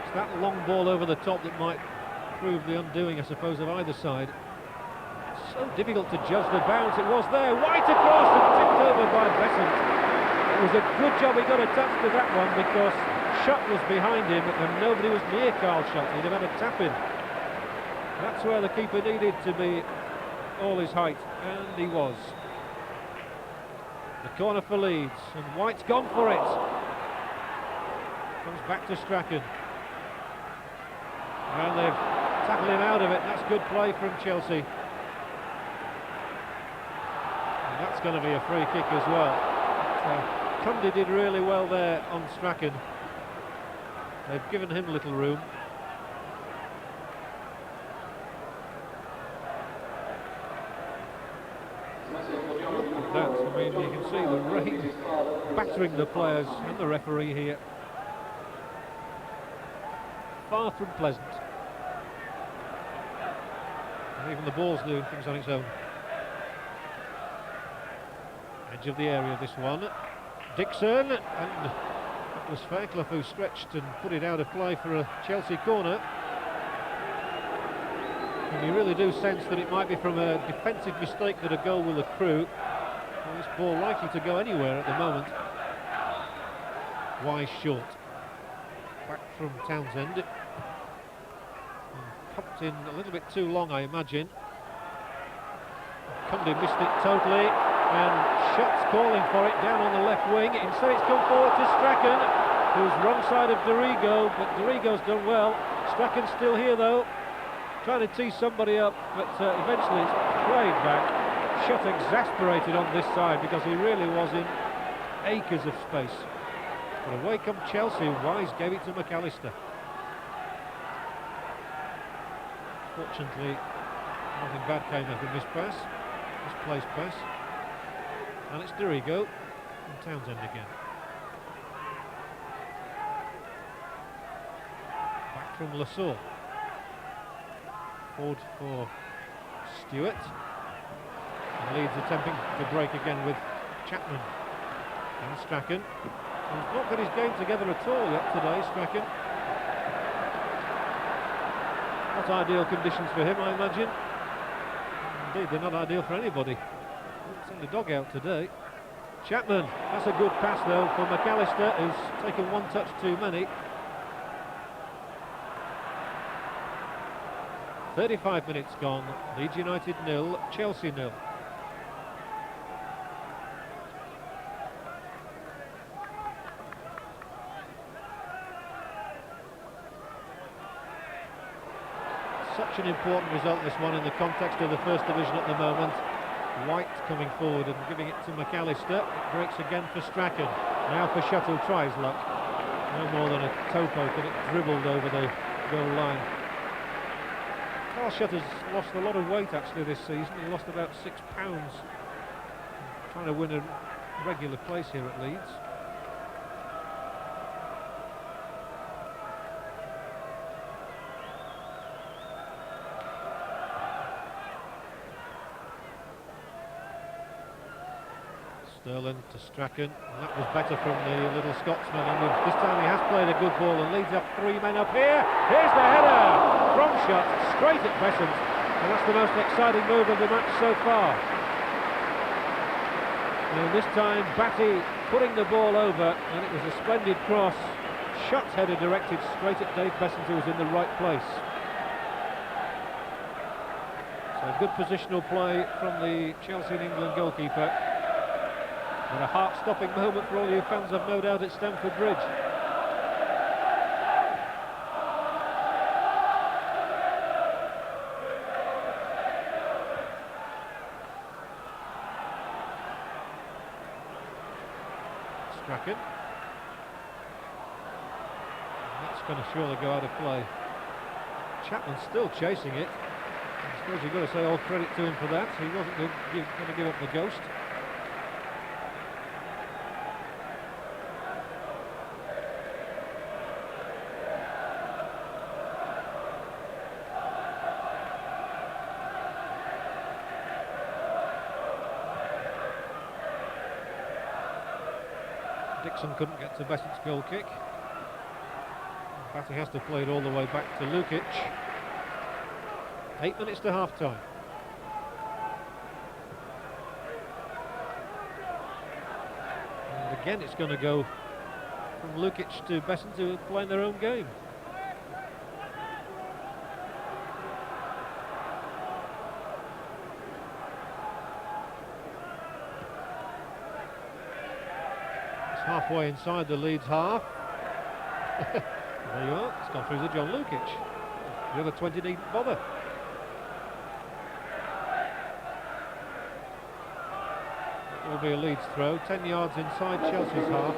It's that long ball over the top that might prove the undoing, I suppose, of either side. It's so difficult to judge the bounce. It was there, White across and tipped over by Besant. It was a good job he got attached to that one, because Shot was behind him and nobody was near Carl Shot. He'd have had a tap in. That's where the keeper needed to be all his height, and he was. The corner for Leeds, and White's gone for it. Comes back to Strachan. And they've tackled him out of it. That's good play from Chelsea. And that's going to be a free kick as well. So Cundy did really well there on Strachan. They've given him little room. I mean, you can see the rain battering the players and the referee here. Far from pleasant. And even the ball's doing things on its own. Edge of the area, this one. Dixon, and it was Fairclough who stretched and put it out of play for a Chelsea corner. And you really do sense that it might be from a defensive mistake that a goal will accrue. Well, this ball likely to go anywhere at the moment. Wise short. Back from Townsend. Pumped in a little bit too long, I imagine. Cundy missed it totally, and Schutt's calling for it down on the left wing. Instead it's come forward to Strachan, who's wrong side of Dorigo, but Dorigo's done well. Strachan's still here though, trying to tee somebody up, but eventually it's played back. Schutt exasperated on this side because he really was in acres of space. But away come Chelsea. Wise gave it to McAllister. Fortunately, nothing bad came of the misplaced pass. And it's Dorigo and Townsend again. Back from Lassalle. Forward for Stewart. And Leeds attempting to break again with Chapman and Strachan. He's not got his game together at all yet today, Strachan. Not ideal conditions for him, I imagine. Indeed, they're not ideal for anybody. It's in the dugout today. Chapman, that's a good pass though for McAllister, who's taken one touch too many. 35 minutes gone, Leeds United 0, Chelsea 0. Such an important result, this one, in the context of the First Division at the moment. White coming forward and giving it to McAllister. It breaks again for Strachan. Now for Schutt, who tries luck. No more than a toe poke, and it dribbled over the goal line. Carl Schutt has lost a lot of weight actually this season. He lost about 6 pounds. Trying to win a regular place here at Leeds. Sterling to Strachan, and that was better from the little Scotsman, and this time he has played a good ball and leads up 3 men up here. Here's the header from Schutt, straight at Besant, and that's the most exciting move of the match so far. And this time Batty putting the ball over, and it was a splendid cross. Schutt's header directed straight at Dave Besant, who was in the right place. So good positional play from the Chelsea and England goalkeeper. And a heart-stopping moment for all you fans, I've no doubt, at Stamford Bridge. Strachan. And that's going to surely go out of play. Chapman's still chasing it. I suppose you've got to say all credit to him for that. He wasn't going to give up the ghost. Dixon couldn't get to Besant's goal kick. Batty has to play it all the way back to Lukic. 8 minutes to half time. And again it's going to go from Lukic to Besant, who are playing their own game. Halfway inside the Leeds half. There you are, it's gone through to John Lukic. The other 20 needn't bother. It will be a Leeds throw, 10 yards inside Chelsea's half.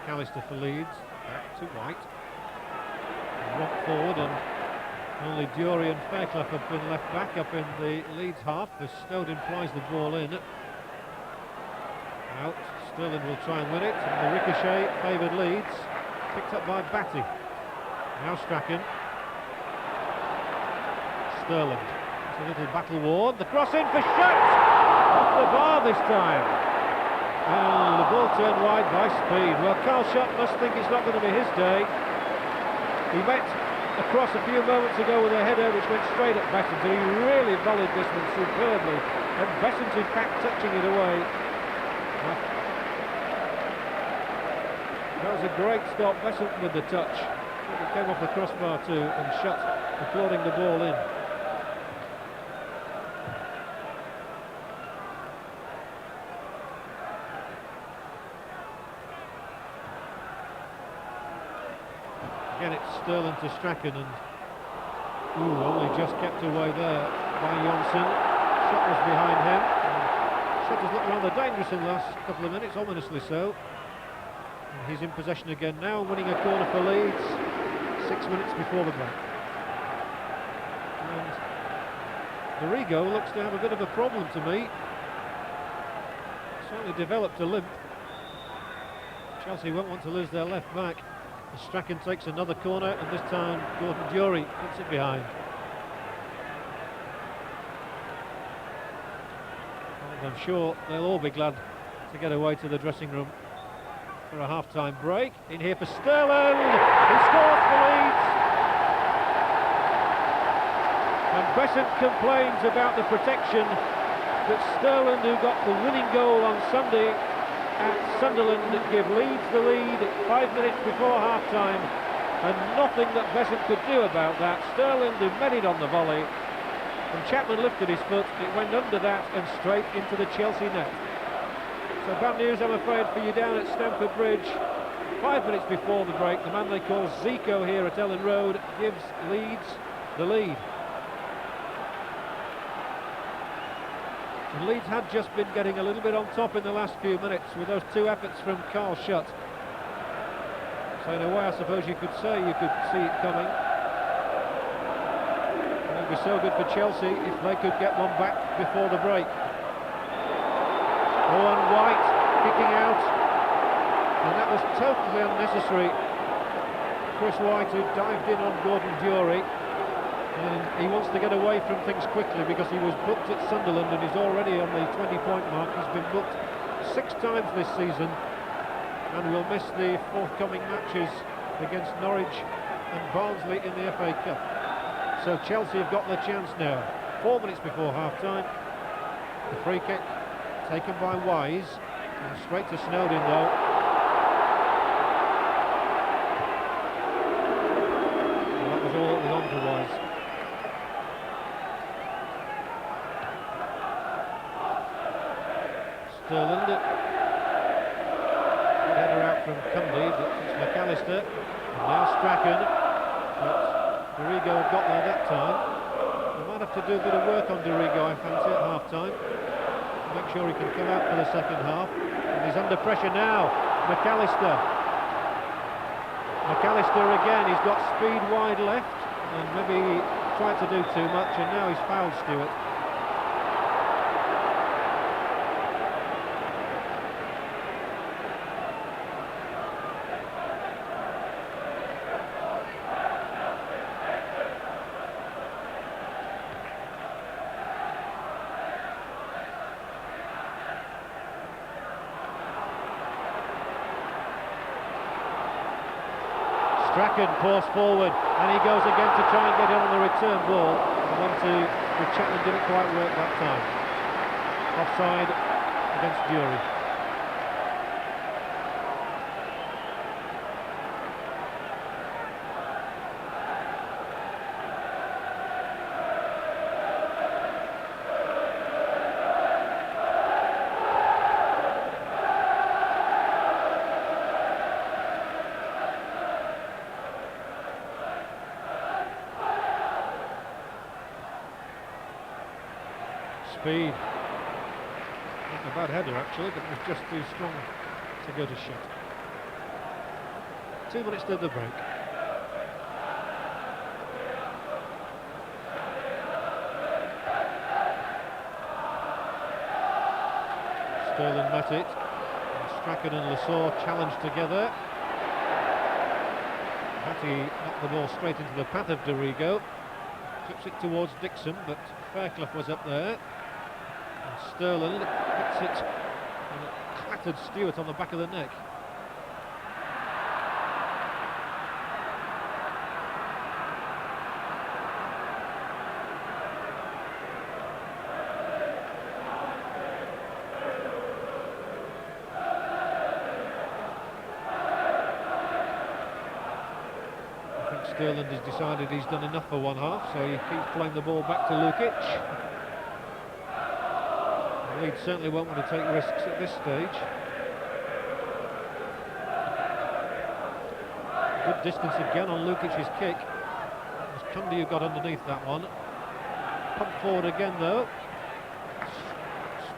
McAllister for Leeds, back to White. Rock forward, and only Dury and Fairclough have been left back up in the Leeds half as Snowden plies the ball in. Out, Sterling will try and win it, and the ricochet favoured Leeds, picked up by Batty. Now Strachan. Sterling, it's a little battle worn, the cross in for Schutt! Off the bar this time. And the ball ball turned wide by Speed. Well, Carl Schott must think it's not going to be his day. He met across a few moments ago with a header which went straight at Bessent, and he really volleyed this one superbly, and Bessent in fact touching it away. That was a great stop, Bessent with the touch. It came off the crossbar too, and Schott applauding the ball in. Again, it's Sterling to Strachan, and only just kept away there by Jonsson. Schott was behind him. Schott has looked rather dangerous in the last couple of minutes, ominously so. And he's in possession again now, winning a corner for Leeds 6 minutes before the break. And Dorigo looks to have a bit of a problem to me. Certainly developed a limp. Chelsea won't want to lose their left back. Strachan takes another corner, and this time Gordon Dury puts it behind. And I'm sure they'll all be glad to get away to the dressing room for a half-time break. In here for Sterling, he scores for Leeds. And Bessent complains about the protection, but Sterling, who got the winning goal on Sunday at Sunderland, give Leeds the lead 5 minutes before half-time, and nothing that Bessent could do about that. Sterling, who met it on the volley, and Chapman lifted his foot, it went under that and straight into the Chelsea net. So bad news, I'm afraid, for you down at Stamford Bridge. 5 minutes before the break, the man they call Zico here at Ellen Road gives Leeds the lead. And Leeds had just been getting a little bit on top in the last few minutes with those two efforts from Carl Schott. So in a way, I suppose you could say you could see it coming. And it would be so good for Chelsea if they could get one back before the break. Owen White kicking out, and that was totally unnecessary. Chris White, who dived in on Gordon Dury. And he wants to get away from things quickly because he was booked at Sunderland and he's already on the 20-point mark. He's been booked 6 times this season and will miss the forthcoming matches against Norwich and Barnsley in the FA Cup. So Chelsea have got their chance now. 4 minutes before half-time. The free kick taken by Wise, and straight to Snowden though. And that was all that was on for Wise. Sterling, header out from Cundy, but it's McAllister, and now Strachan, but Dorigo had got there that time. They might have to do a bit of work on Dorigo, I fancy, at half-time, to make sure he can come out for the second half. And he's under pressure now, McAllister. McAllister again, he's got speed wide left, and maybe he tried to do too much, and now he's fouled Stewart. Strachan pours forward, and he goes again to try and get in on the return ball. The Chapman didn't quite work that time. Offside against Dury. Speed. Not a bad header actually, but it was just too strong to go to Schott. 2 minutes to the break. Sterling met it. And Strachan and Lasore challenged together. Hattie knocked the ball straight into the path of Dorigo. Clips it towards Dixon, but Fairclough was up there. And Sterling hits it, and it battered Stewart on the back of the neck. Sterland has decided he's done enough for one half, so he keeps playing the ball back to Lukic. Leeds certainly won't want to take risks at this stage. Good distance again on Lukic's kick. It was Cundy who got underneath that one. Pump forward again though.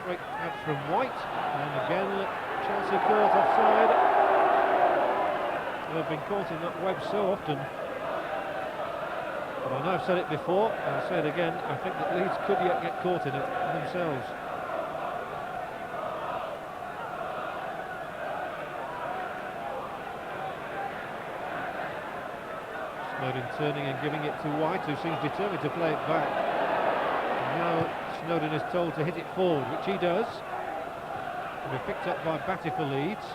Straight out from White, and again Chelsea caught offside. They've been caught in that web so often. But I know I've said it before, and I'll say it again, I think that Leeds could yet get caught in it themselves. Snowden turning and giving it to White, who seems determined to play it back. And now Snowden is told to hit it forward, which he does. It'll be picked up by Batty for Leeds.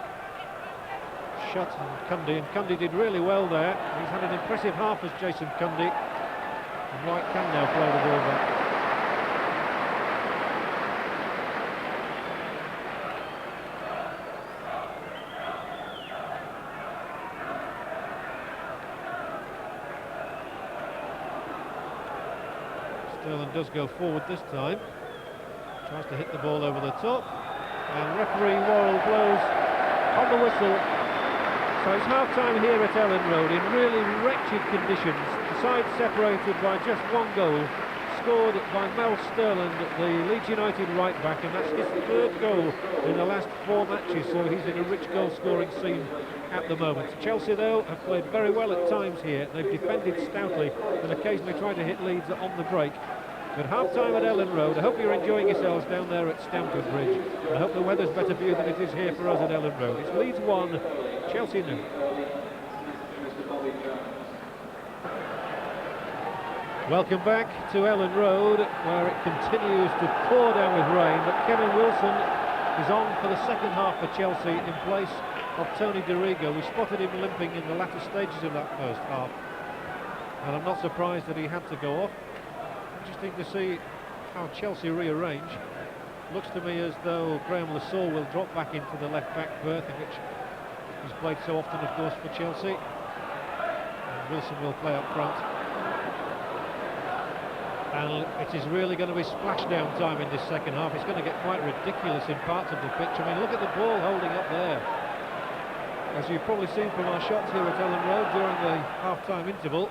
Shot and Cundy did really well there. He's had an impressive half as Jason Cundy. And White can now play the ball back. Sterling does go forward this time. Tries to hit the ball over the top. And referee Worrell blows on the whistle. So it's half-time here at Ellen Road in really wretched conditions. The side separated by just one goal, scored by Mel Sterland, the Leeds United right-back, and that's his third goal in the last 4 matches, so he's in a rich goal-scoring scene at the moment. Chelsea, though, have played very well at times here. They've defended stoutly and occasionally tried to hit Leeds on the break. But half-time at Ellen Road. I hope you're enjoying yourselves down there at Stamford Bridge. I hope the weather's better for you than it is here for us at Ellen Road. It's Leeds 1, Chelsea 0. Welcome back to Ellen Road, where it continues to pour down with rain, but Kevin Wilson is on for the second half for Chelsea in place of Tony DeRigo. We spotted him limping in the latter stages of that first half, and I'm not surprised that he had to go off. Interesting to see how Chelsea rearrange. Looks to me as though Graham Lassalle will drop back into the left-back berth, in which he's played so often, of course, for Chelsea. And Wilson will play up front. And it is really going to be splashdown time in this second half. It's going to get quite ridiculous in parts of the pitch. I mean, look at the ball holding up there. As you've probably seen from our shots here at Ellen Road during the half-time interval,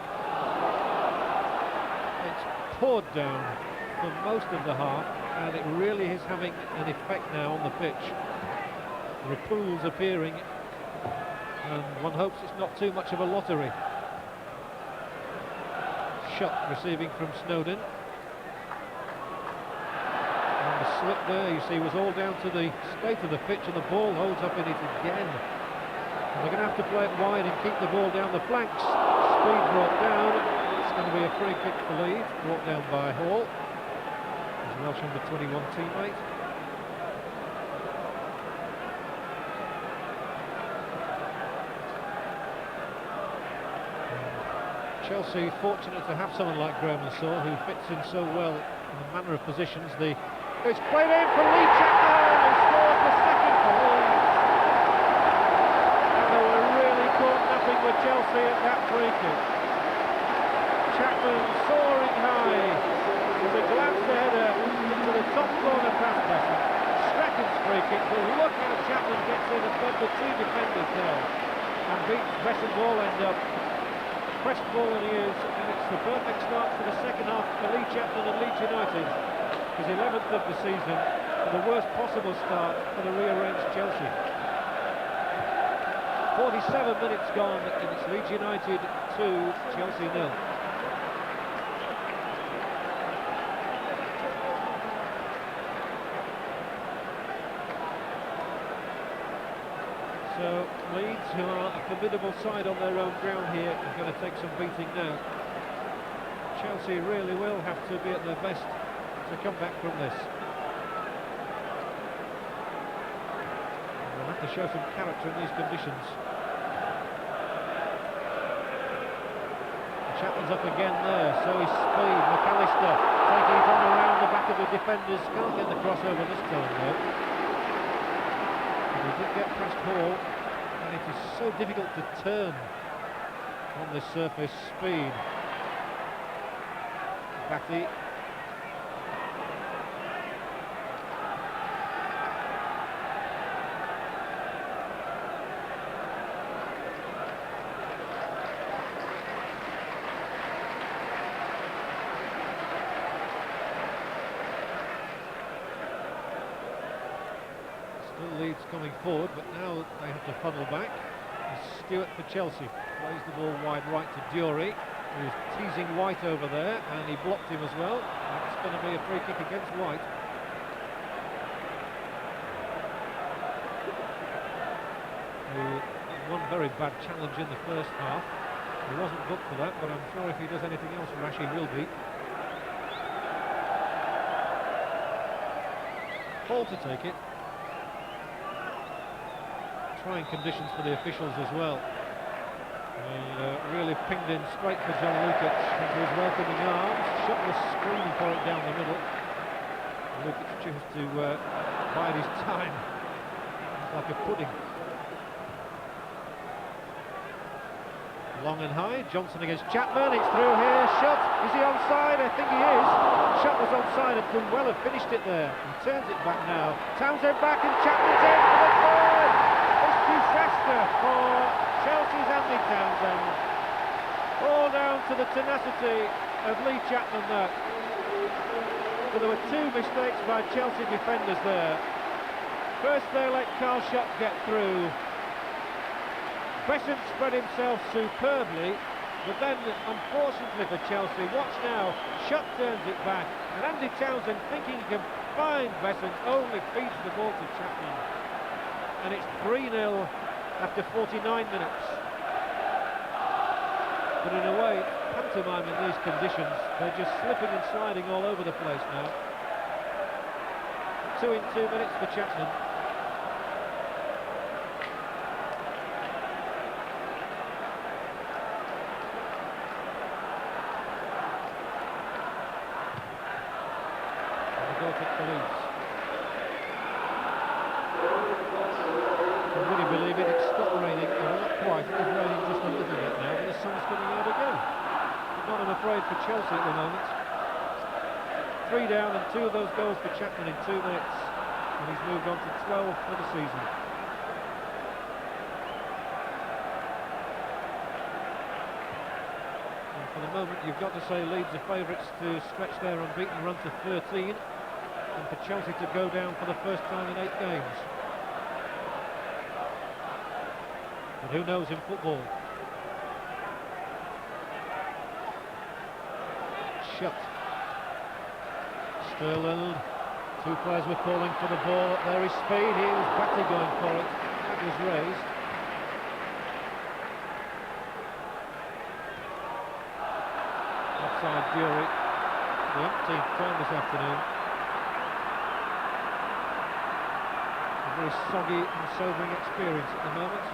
it's poured down for most of the half, and it really is having an effect now on the pitch. There are pools appearing, and one hopes it's not too much of a lottery. Shot receiving from Snowden. And the slip there, you see, was all down to the state of the pitch, and the ball holds up in it again. And they're going to have to play it wide and keep the ball down the flanks. Speed brought down. It's going to be a free kick for Leeds, brought down by Hall, his Welsh under 21 teammate. Chelsea fortunate to have someone like Graham Lassalle, who fits in so well in the manner of positions. It's played in for Lee Chapman, who scores the second for Leeds. And they were really caught nothing with Chelsea at that free kick. Chapman soaring high with a glance header into the top corner past Beckham. Strachan's free kick, but look how Chapman gets in above the 2 defenders there and beats Besson Ball end up. Crestfallen he is, and it's the perfect start for the second half for Lee Chapman and Leeds United. His 11th of the season, and the worst possible start for the rearranged Chelsea. 47 minutes gone, and it's Leeds United 2, Chelsea 0. So Leeds, who are a formidable side on their own ground here, are going to take some beating now. Chelsea really will have to be at their best to come back from this. to show some character in these conditions. Chapman's up again there, so is Speed. McAllister taking it on around the back of the defenders. Can't get the crossover this time though. He did get past Hall, and it is so difficult to turn on this surface. Speed. Batty. Leeds coming forward, but now they have to funnel back. It's Stewart for Chelsea plays the ball wide right to Dury, who's teasing White over there, and he blocked him as well. It's going to be a free kick against White. Who one very bad challenge in the first half. He wasn't booked for that, but I'm sure if he does anything else rash, he will be. Hall to take it. Trying conditions for the officials as well. And really pinged in straight for John Lukic into his welcoming arms. Shutt was screaming for it down the middle. Lukic chose to bide his time. It's like a pudding. Long and high, Johnson against Chapman, it's through here, Shutt, is he onside? I think he is. Shutt was onside and could well have finished it there. He turns it back now. Townsend back and Chapman's in for the third! Disaster for Chelsea's Andy Townsend. All down to the tenacity of Lee Chapman there. So there were two mistakes by Chelsea defenders there. First they let Carl Shutt get through. Besant spread himself superbly, but then unfortunately for Chelsea, watch now, Shutt turns it back, and Andy Townsend, thinking he can find Besant, only feeds the ball to Chapman. And it's 3-0 after 49 minutes. But in a way, pantomime in these conditions. They're just slipping and sliding all over the place now. 2 in 2 minutes for Chapman. And the goal kick for Leeds. I really believe it. It's stopped raining, well, not quite, it is raining just a little bit now, but the sun's coming out again. Not I'm afraid for Chelsea at the moment. 3 down and 2 of those goals for Chapman in 2 minutes, and he's moved on to 12 for the season. And for the moment you've got to say Leeds are favourites to stretch their unbeaten run to 13, and for Chelsea to go down for the first time in 8 games. But who knows in football? Shutt. Sterland. 2 players were calling for the ball. There is Speed. Here was Batty going for it. That was raised. Offside Dury. The umpteenth time this afternoon. A very soggy and sobering experience at the moment.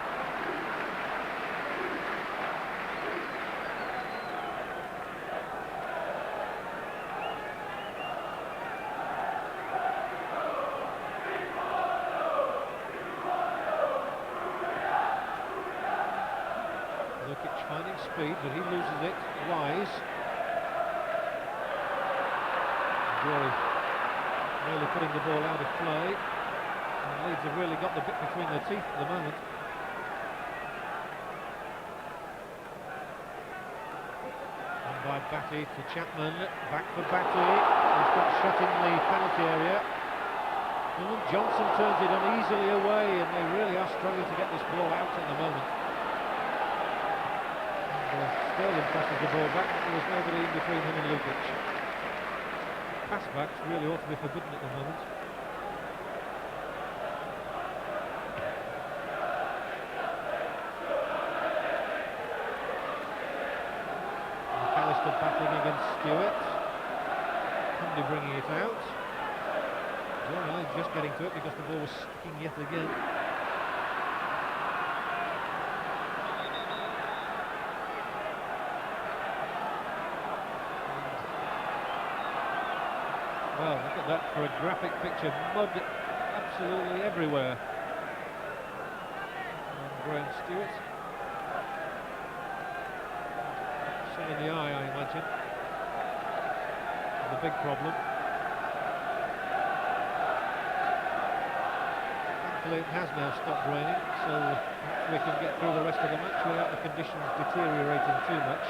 Lukic finding speed, but he loses it. Wise. Dury really putting the ball out of play. And Leeds have really got the bit between their teeth at the moment. And by Batty to Chapman. Back for Batty. He's got shut in the penalty area. And Johnson turns it uneasily away, and they really are struggling to get this ball out at the moment. Sterling passes the ball back, but there was nobody in between him and Lukic. Passbacks really ought to be forbidden at the moment. McAllister battling against Stewart. Cundy bringing it out. Well, just getting to it because the ball was sticking yet again. Well, look at that for a graphic picture. Mud absolutely everywhere. And Graham Stewart. Sun in the eye, I imagine. The big problem. Thankfully it has now stopped raining, so we can get through the rest of the match without the conditions deteriorating too much.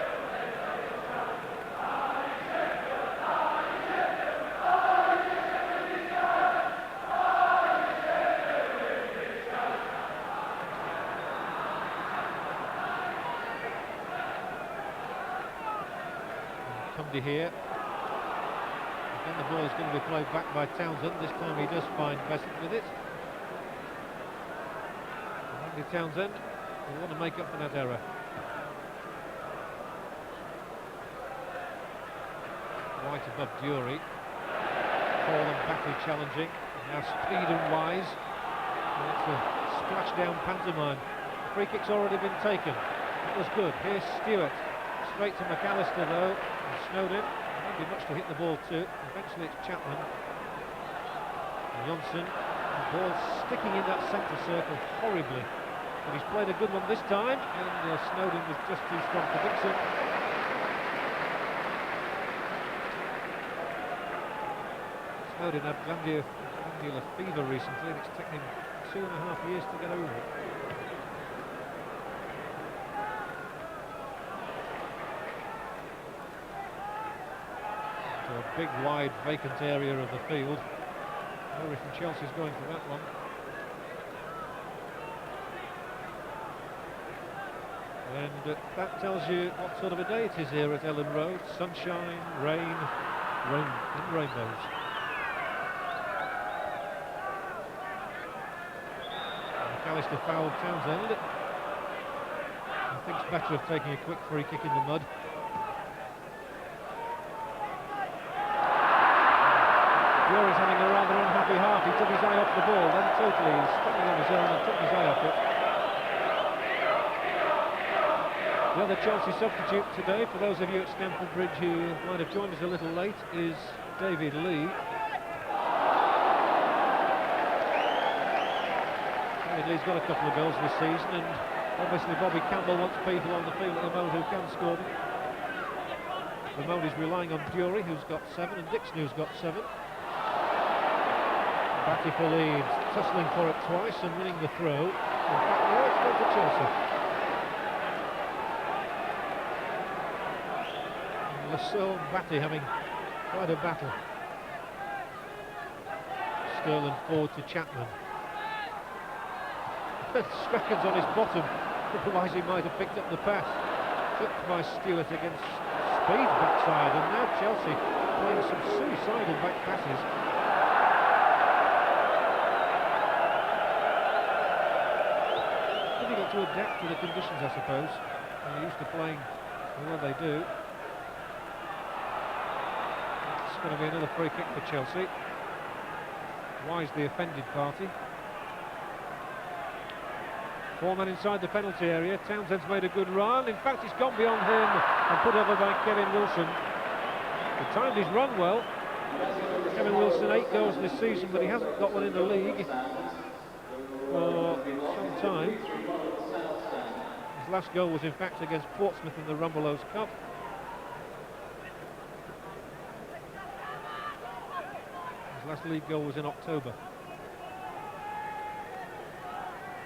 Cundy here. Again, the ball is going to be played back by Townsend. This time he does find Besant with it. Andy Townsend will want to make up for that error. White above Dury. Paul and Batty challenging. Now Speed and Wise. And it's a splashdown pantomime. The free kick's already been taken. That was good. Here's Stewart. Straight to McAllister though. And Snowden. There won't be much to hit the ball to. Eventually it's Chapman. And Johnson. The ball sticking in that centre circle horribly. But he's played a good one this time. And Snowden was just too strong for Dixon. Snowden had glandular fever recently, and it's taken him 2.5 years to get over it. To a big, wide, vacant area of the field. Murray from Chelsea's going for that one. And that tells you what sort of a day it is here at Ellen Road. Sunshine, rain and rainbows. McAllister fouled Townsend. He thinks better of taking a quick free kick in the mud. Dury's having a rather unhappy half. He took his eye off the ball, then totally he's stepping on his own and took his eye off it. The other Chelsea substitute today, for those of you at Stamford Bridge who might have joined us a little late, is David Lee. He's got a couple of goals this season, and obviously Bobby Campbell wants people on the field at the moment who can score them. The moment he's relying on Dury, who's got 7, and Dixon, who's got 7. Batty for Leeds, tussling for it twice and winning the throw. In fact, now it's gone to Chelsea. And Lasso and Batty having quite a battle. Sterling forward to Chapman. Strachan's on his bottom, otherwise he might have picked up the pass. Clipped by Stewart against Speed backside, and now Chelsea playing some suicidal back passes. Difficult to adapt to the conditions, I suppose. They're used to playing the way they do. It's going to be another free kick for Chelsea. Wise the offended party. 4 men inside the penalty area. Townsend's made a good run. In fact, he's gone beyond him and put over by Kevin Wilson. He timed his run well. Kevin Wilson, 8 goals this season, but he hasn't got one in the league for some time. His last goal was in fact against Portsmouth in the Rumbelows Cup. His last league goal was in October.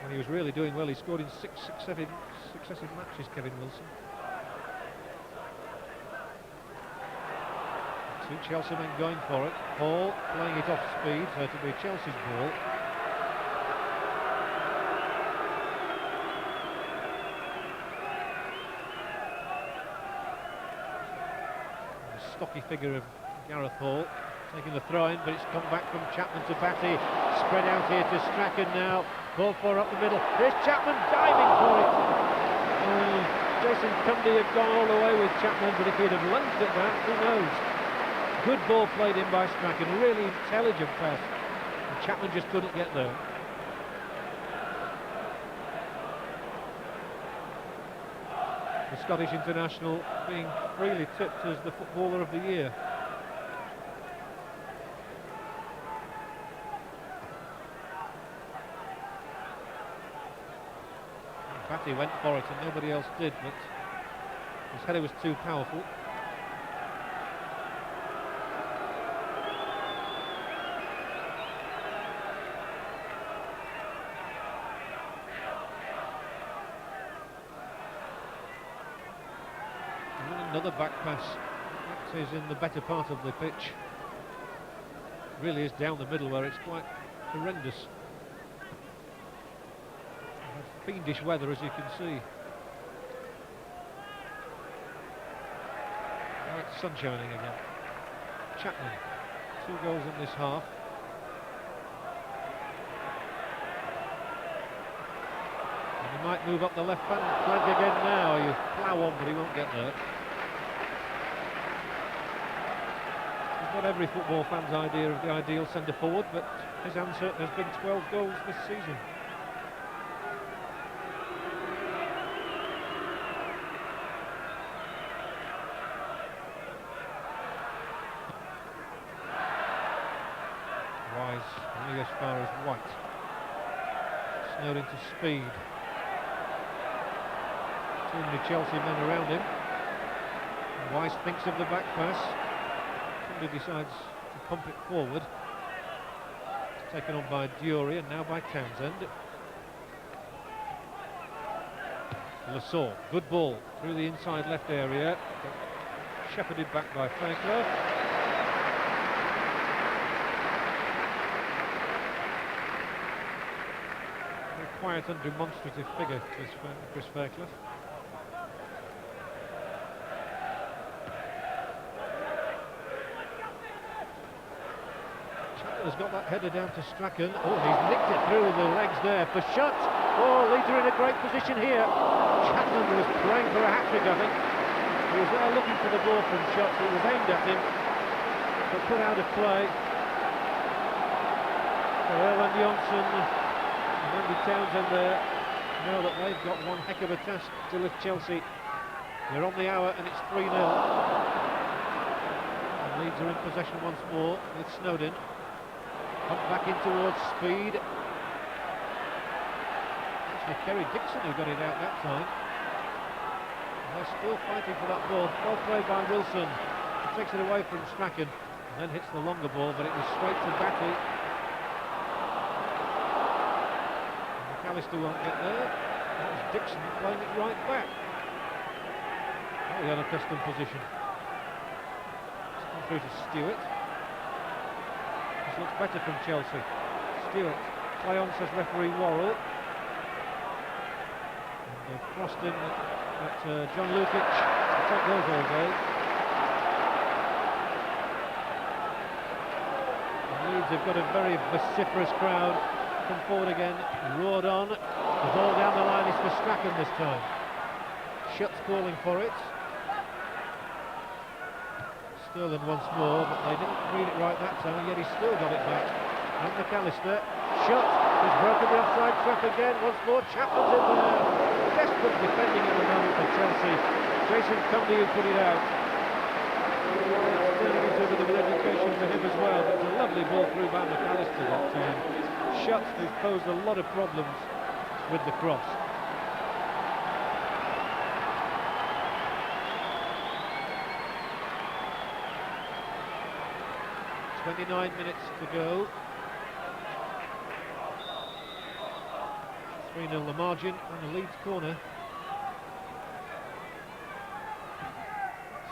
When he was really doing well, he scored in 6 successive matches, Kevin Wilson. 2 Chelsea men going for it. Hall playing it off speed, so it'll be Chelsea's ball. The stocky figure of Gareth Hall taking the throw in, but it's come back from Chapman to Batty. Spread out here to Strachan now. Ball for up the middle. There's Chapman diving for it. Jason Cundy had gone all the way with Chapman, but if he'd have lunged at that, who knows? Good ball played in by Strachan, a really intelligent pass. And Chapman just couldn't get there. The Scottish international being freely tipped as the footballer of the year. Batty went for it and nobody else did, but his header was too powerful. And another back pass. That is in the better part of the pitch. Really is down the middle where it's quite horrendous. Fiendish weather, as you can see. Now it's sun shining again. Chapman, 2 goals in this half. And he might move up the left-hand flank again now. You plough on, but he won't get there. It's not every football fan's idea of the ideal centre-forward, but his answer has been 12 goals this season. Only as far as White. Snowed into speed. Too many Chelsea men around him. And Wise thinks of the back pass. Somebody decides to pump it forward. It's taken on by Dury and now by Townsend. Lassor, good ball through the inside left area. Shepherded back by Fairclough. Quiet and demonstrative figure, Chris Fairclough. Chapman has got that header down to Strachan. Oh, he's nicked it through the legs there for Schutt. Oh, Leeds are in a great position here. Chapman was praying for a hat-trick, I think. He was there looking for the ball from Schutt. It was aimed at him, but put out of play. So Erland Johnsen and Andy Townsend there know that they've got one heck of a task to lift Chelsea. They're on the hour and it's 3-0. And Leeds are in possession once more with Snowden. Up back in towards speed. Actually Kerry Dixon who got it out that time. And they're still fighting for that ball. Well played by Wilson. He takes it away from Strachan and then hits the longer ball, but it was straight to Batty. Alistair won't get there. That was Dixon playing it right back. Very unaccustomed position. It's gone through to Stewart. This looks better from Chelsea. Stewart. Play on, says referee Worrell. And they've crossed in at John Lukic. I'll take those all day. And Leeds have got a very vociferous crowd. Come forward again, roared on. The ball down the line is for Strachan this time. Schutt's calling for it. Sterling once more, but they didn't read it right that time, yet he still got it back. And McAllister. Schutt has broken the offside trap again. Once more, Chapman's in there. Desperate defending at the moment for Chelsea. Jason Cundy who put it out. Sterling is a bit of an education for him as well, but it's a lovely ball through by McAllister that time. Schutt, who's posed a lot of problems with the cross. .29 minutes to go. 3-0 the margin on the Leeds corner.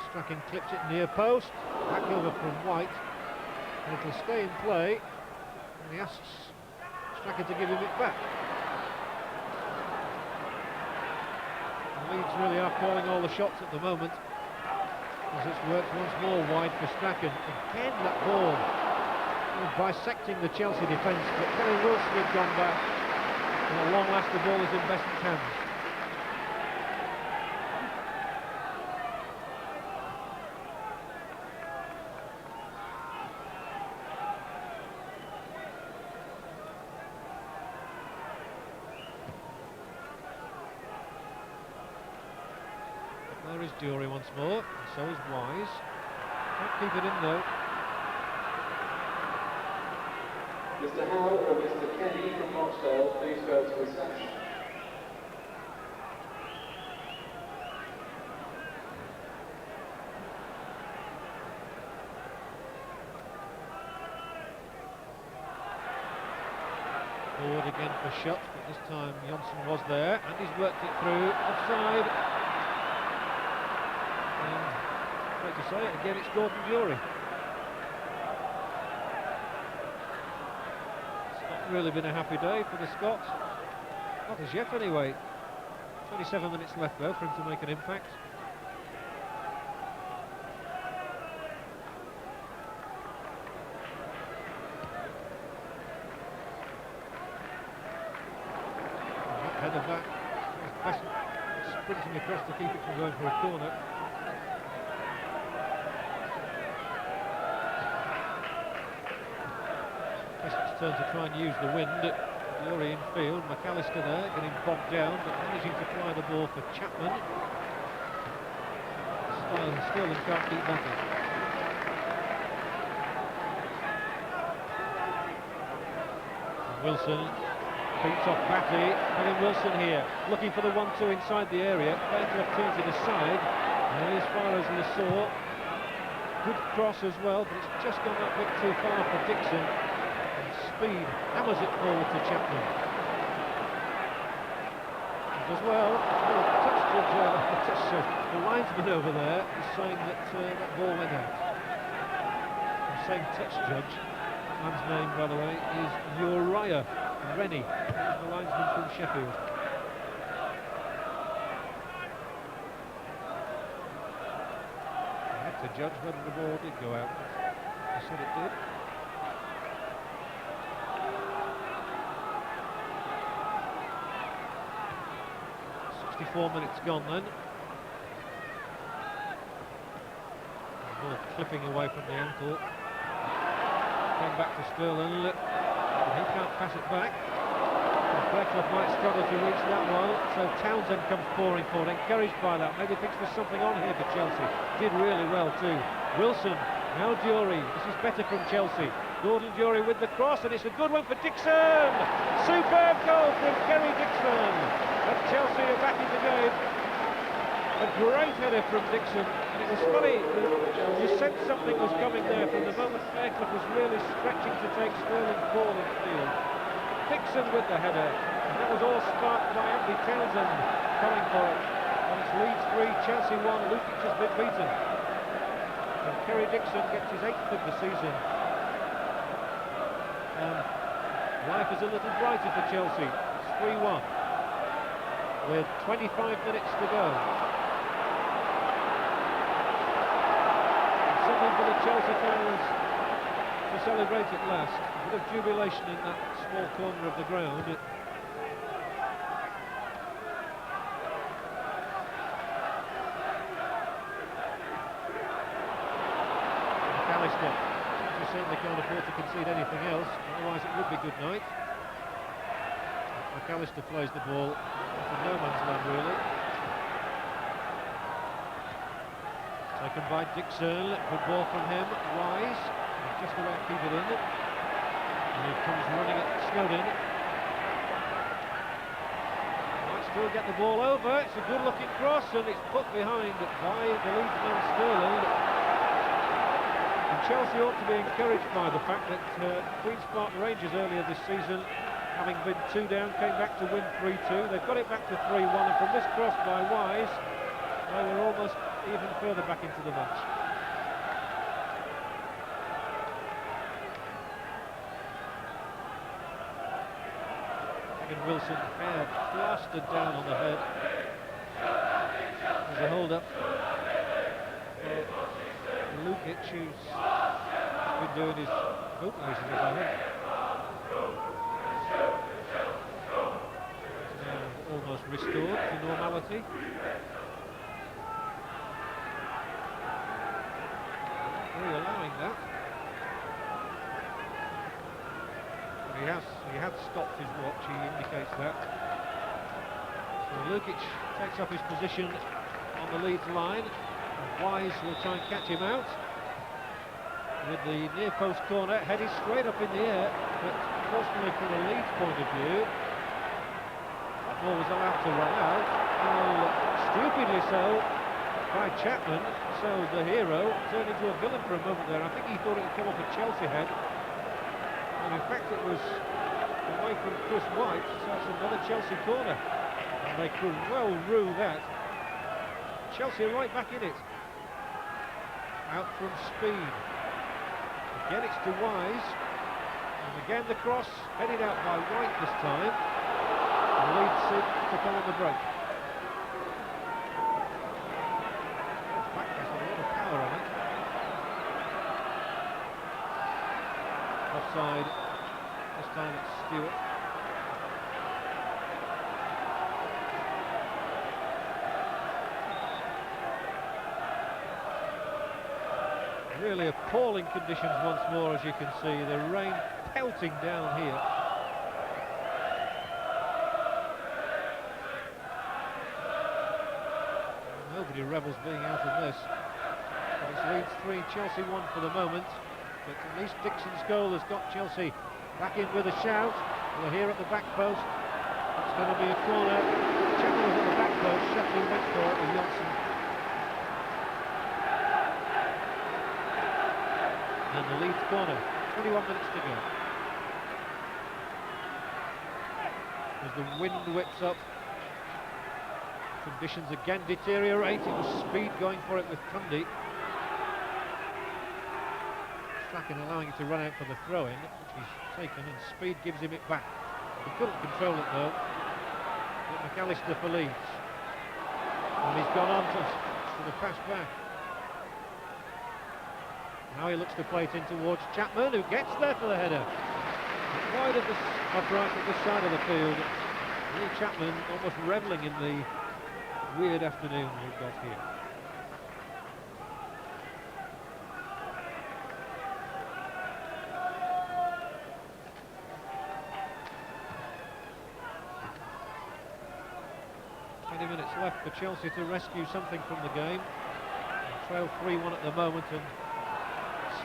Strachan clips it near post. Back over from White. And it'll stay in play. And he asks Strachan to give him it back. And Leeds really are calling all the shots at the moment, as it's worked once more wide for Strachan. Again that ball bisecting the Chelsea defence, but Kelly Wilson had gone back, and at long last the ball is in Besant's hands. There is Dury once more, and so is Wise. Can't keep it in though. Mr. Howe or Mr. Kenny from Rochdale, please go to reception. forward again for shot, but this time Johnson was there, and he's worked it through, offside. And, great to say it, again it's Gordon Jury. It's not really been a happy day for the Scots. Not as yet anyway. 27 minutes left though for him to make an impact. Head of that, sprinting across to keep it from going for a corner. It's turn to try and use the wind. Glory in field, McAllister there, getting bogged down, but managing to fly the ball for Chapman. Sterling can't keep that in. Wilson beats off Batty, having Wilson here, looking for the 1-2 inside the area. Fairclough turns it aside, and as far as Lasaw. Good cross as well, but it's just gone that bit too far for Dixon. And speed hammers it forward to Chapman. And as well, the linesman over there is saying that that ball went out. The same touch judge, that man's name by the way is Uriah Rennie, the linesman from Sheffield. I had to judge whether the ball did go out. I said it did. .4 minutes gone then. Ball clipping away from the ankle. Came back to Sterling. He can't pass it back. Fairclough might struggle to reach that one, so Townsend comes pouring forward, encouraged by that. Maybe thinks there's something on here for Chelsea. Did really well too. Wilson, now Jury. This is better from Chelsea. Gordon Jury with the cross, and it's a good one for Dixon. Superb goal from Kerry Dixon. And Chelsea are back in the game. A great header from Dixon, and it was funny, you sensed something was coming there from the moment Fairclough was really stretching to take Sterling's ball in field. Dixon with the header, and that was all sparked by Andy Townsend coming for it. And it's Leeds 3, Chelsea 1, Lukic has been beaten. And Kerry Dixon gets his 8th of the season. And life is a little brighter for Chelsea. It's 3-1. With 25 minutes to go. Something for the Chelsea fans to celebrate at last. A bit of jubilation in that small corner of the ground. McAllister, he certainly can't afford to concede anything else, otherwise it would be good night. McAllister plays the ball into no man's land really. Taken by Dixon, good ball from him, Wise, just about to keep it in. And he comes running at Snowden. Might still get the ball over, it's a good looking cross and it's put behind by the Leeds man Sterling. And Chelsea ought to be encouraged by the fact that Queen's Park Rangers earlier this season, having been 2 down, came back to win 3-2. They've got it back to 3-1, and from this cross by Wise, they were almost even further back into the match. Again, Wilson, hair plastered down on the head. There's a hold-up. Lukic, who's been doing his boot races, I think. Almost restored to normality. Really allowing that. But he has stopped his watch, he indicates that. So Lukic takes up his position on the Leeds line. Wise will try and catch him out. With the near post corner, headed straight up in the air, but fortunately from a Leeds point of view, ball was allowed to run out, stupidly so by Chapman, so the hero turned into a villain for a moment there. I think he thought it would come off a Chelsea head, and in fact it was away from Chris White, so it's another Chelsea corner. And they could well rue that. Chelsea are right back in it. Out from Speed. Again it's to Wise. And again the cross, headed out by White this time. And Leeds seem to come on the break. Back has a lot of power on it. Offside. This time it's Stewart. Really appalling conditions once more, as you can see. The rain pelting down here. Nobody revels being out of this. But it's Leeds 3, Chelsea 1 for the moment. But at least Dixon's goal has got Chelsea back in with a shout. We're here at the back post. It's going to be a corner. Chapman was at the back post. Shepley went for it with Johnson. And the Leeds corner, 21 minutes to go. As the wind whips up, conditions again deteriorate. It was Speed going for it with Cundy. Strachan allowing it to run out for the throw-in, which he's taken, and Speed gives him it back. He couldn't control it though. But McAllister for Leeds. And he's gone on to the pass back. Now he looks to play it in towards Chapman, who gets there for the header. Wide of the upright at the side of the field. Lee Chapman almost revelling in the weird afternoon we've got here. Minutes left for Chelsea to rescue something from the game. Trail 3-1 at the moment, and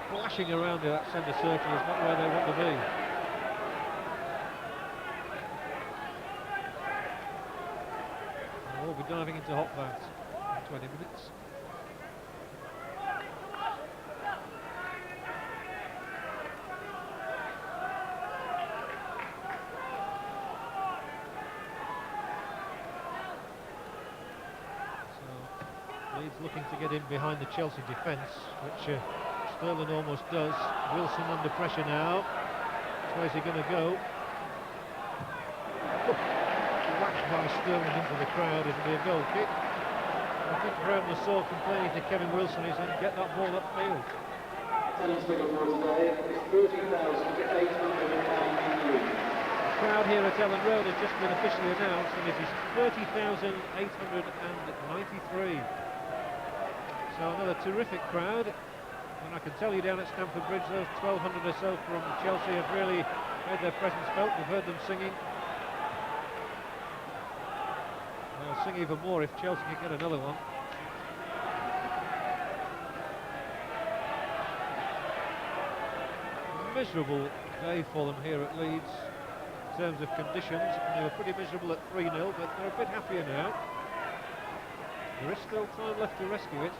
splashing around in that centre circle is not where they want to be. And we'll be diving into hot baths in 20 minutes. Leeds looking to get in behind the Chelsea defence, which Sterling almost does. Wilson under pressure now. Which way is he going to go? Whacked by Sterling into the crowd. It'll be a goal kick. I think Graham Lassau complaining to Kevin Wilson is going to get that ball upfield. Attendance figure for today is 30,893. The crowd here at Ellen Road has just been officially announced, and it is 30,893. So another terrific crowd, and I can tell you down at Stamford Bridge those 1,200 or so from Chelsea have really made their presence felt. We've heard them singing. They'll sing even more if Chelsea can get another one. Miserable day for them here at Leeds in terms of conditions. They were pretty miserable at 3-0, but they're a bit happier now. There is still time left to rescue it.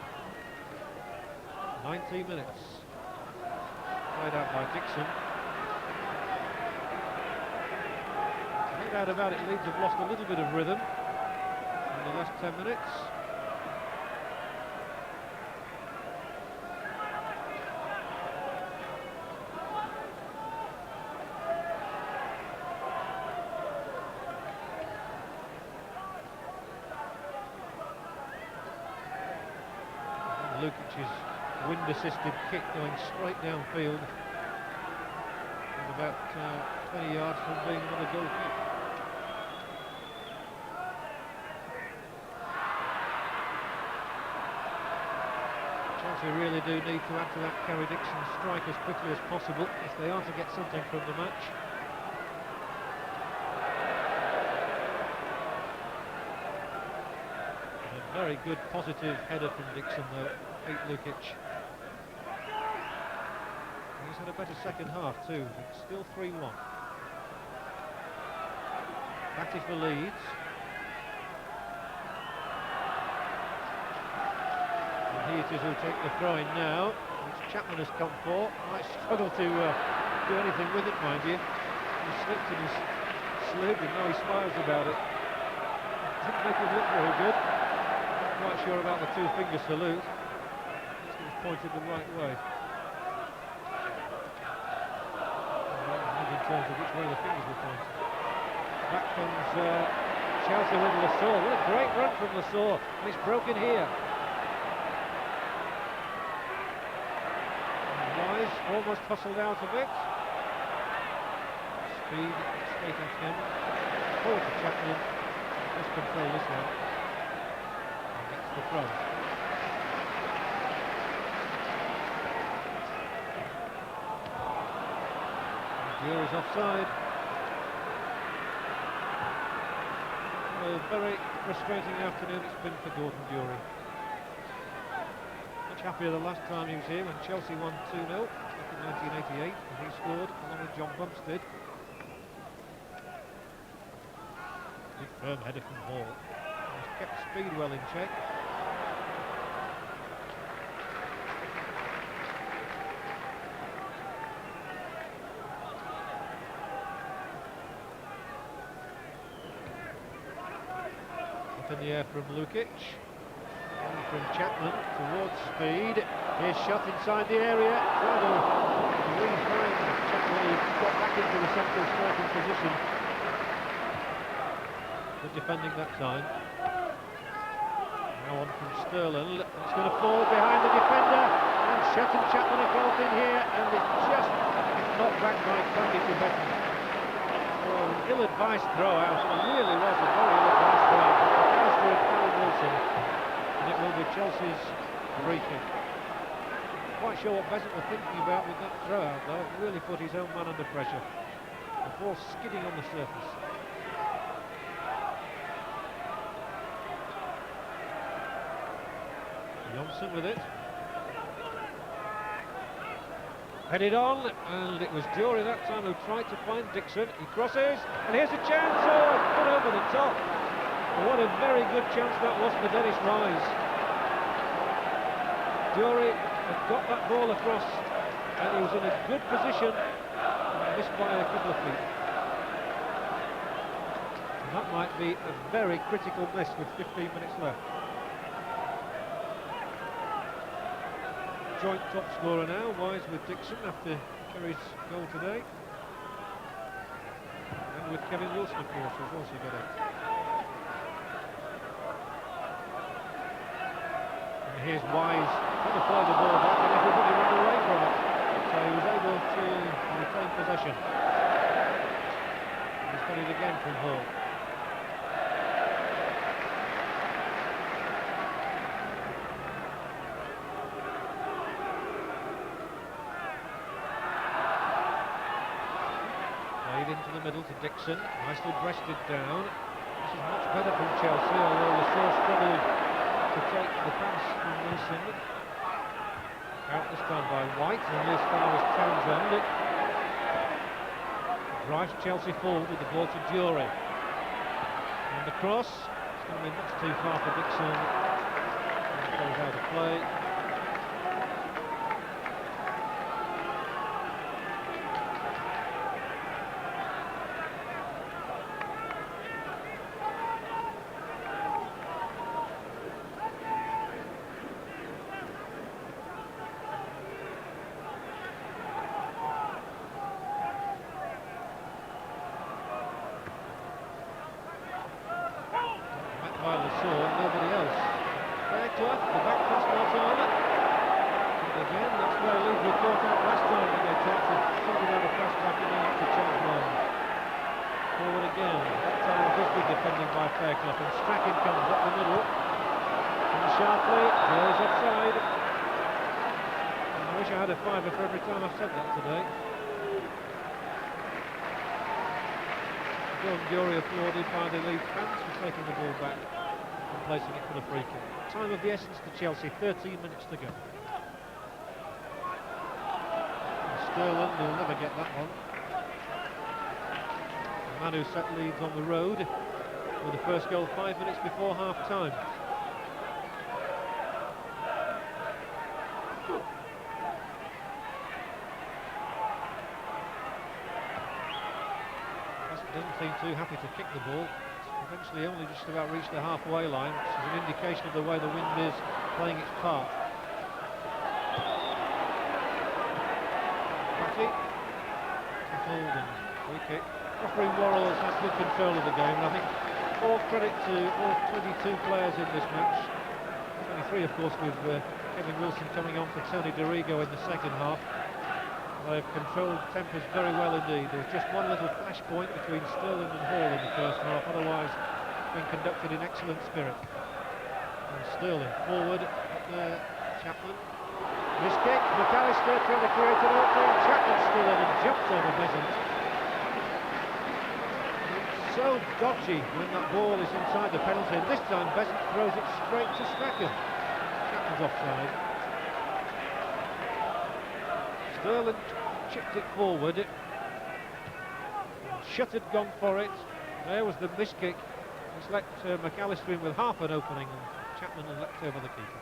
19 minutes. Played out by Dixon. No doubt about it, Leeds have lost a little bit of rhythm in the last 10 minutes. Lukic's wind-assisted kick going straight downfield, and about 20 yards from being another goal kick. Chelsea really do need to add to that Kerry Dixon strike as quickly as possible if they are to get something from the match. Very good positive header from Dixon though, beat Lukic. He's had a better second half too, but still 3-1. Batty for Leeds. And he it is who take the throw in now, which Chapman has come for. Might struggle to do anything with it, mind you. He slipped and he slid, and now he smiles about it. Didn't make him look very good. Not quite sure about the two-finger salute. It was pointed the right way. In terms of which way the fingers were pointed. Back comes Chelsea with Lassalle. What a great run from Lassalle. And it's broken here. And Wise almost hustled out a bit. Speed straight at him. Forward to Chapman. Just control this one. And gets the front. Is offside. A very frustrating afternoon it's been for Gordon Durie. Much happier the last time he was here when Chelsea won 2-0 back in 1988, and he scored along with John Bumstead. Big firm header from Hall. He's kept speed well in check. In the air from Lukic, and from Chapman towards Speed. Here's shot inside the area. Rather reframed. Chapman got back into the central striking position. Good defending that time. Now on from Sterling. It's going to fall behind the defender, and Shutt and Chapman are both in here, and it's just knocked back by Candy Tibetan. Oh, an ill-advised throw out. It really was a very ill-advised throw out. And it will be Chelsea's free kick. Quite sure what Besant were thinking about with that throw out though. It really put his own man under pressure. The ball skidding on the surface. Johnson with it. Headed on, and it was Durie that time who tried to find Dixon. He crosses, and here's a chance. Oh, put over the top. What a very good chance that was for Dennis Rise. Durie had got that ball across, and he was in a good position, and missed by a couple of feet. And that might be a very critical miss with 15 minutes left. Joint top scorer now, Wise with Dixon after Kerry's goal today. And with Kevin Wilson, of course, who's also got it. Here's Wise trying to play the ball back, and everybody ran away from it. So he was able to retain possession. He's got it again from Hall. Played into the middle to Dixon, nicely breasted down. This is much better from Chelsea, although Lassalle struggled to take the pass from Wilson. Out this time by White, and this time was Townsend. Drives Chelsea forward with the ball to Durie. And the cross, it's going to be much too far for Dixon. And it goes out of play. Nobody else. Fairclough, the back pass not on. And again, that's where Leeds were caught out last time when they tried to think about a pass back and out to Charles Long. Forward again. That time it was good defending by Fairclough, and Strachan comes up the middle. And sharply, goes offside. And I wish I had a fiver for every time I've said that today. Gordon Durie applauded by the Leeds fans for taking the ball back and placing it for the free kick. Time of the essence to Chelsea, 13 minutes to go. And Sterling will never get that one. The man who set Leeds on the road with the first goal 5 minutes before half-time. seem too happy to kick the ball. Eventually only just about reached the halfway line, which is an indication of the way the wind is playing its part. Patty, tackled and free kick. Referee Worrell has had good control of the game, and I think all credit to all 22 players in this match. 23, of course, with Kevin Wilson coming on for Tony DeRigo in the second half. They've controlled tempers very well indeed. There was just one little flashpoint between Sterling and Hall in the first half, otherwise been conducted in excellent spirit. And Sterling forward, up there, Chapman. This kick, McAllister trying to create an opening. Chapman stood in and jumped over Besant. So dodgy when that ball is inside the penalty, and this time Besant throws it straight to Strachan. Chapman's offside. Sterling chipped it forward. Shutt had gone for it. There was the miss kick. It's let McAllister in with half an opening, and Chapman had leapt over the keeper.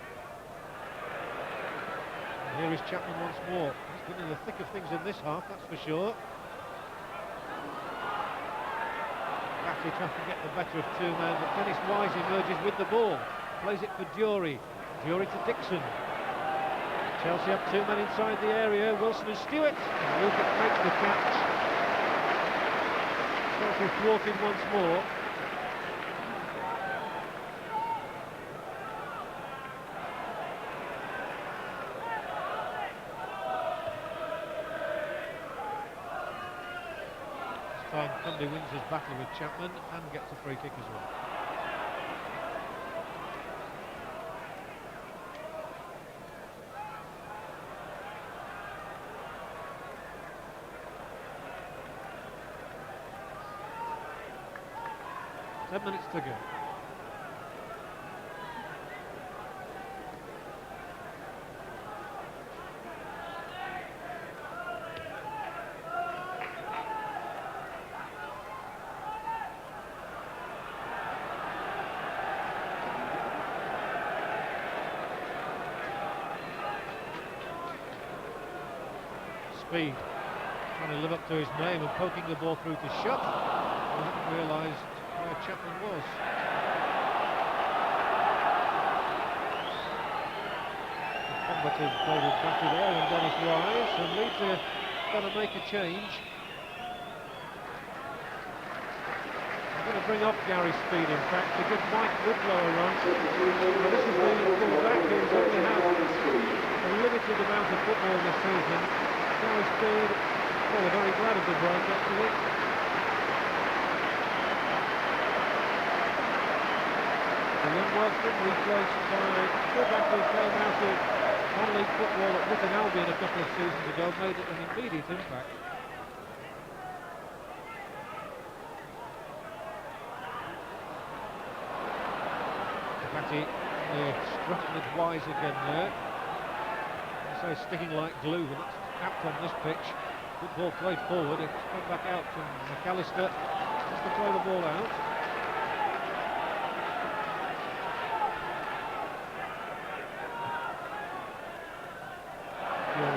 And here is Chapman once more. He's been in the thick of things in this half, that's for sure. Batty tries to get the better of two men, but Dennis Wise emerges with the ball. Plays it for Dury. Dury to Dixon. Chelsea have two men inside the area, Wilson and Stewart. And Lukic makes the catch. Chelsea thwarted once more. This time Cundy wins his battle with Chapman and gets a free kick as well. Minutes to go. Speed, trying to live up to his name and poking the ball through to Shutt. I hadn't realised where Chapman was. The combative David Batty there and Dennis Wise, and Leeds are going to make a change. I'm going to bring off Gary Speed, in fact, to give Mike Whitlow a run. Now, this is the full-back who's only had a limited amount of football this season. Gary Speed, well, we're very glad of the break, actually. The young Welshman, replaced by full-back who came out of non-league football at Witton Albion a couple of seasons ago, made an immediate impact. Batty struck with Wise again there. I say sticking like glue, but that's apt on this pitch. Good ball played forward, it's come back out from McAllister. Just to throw the ball out.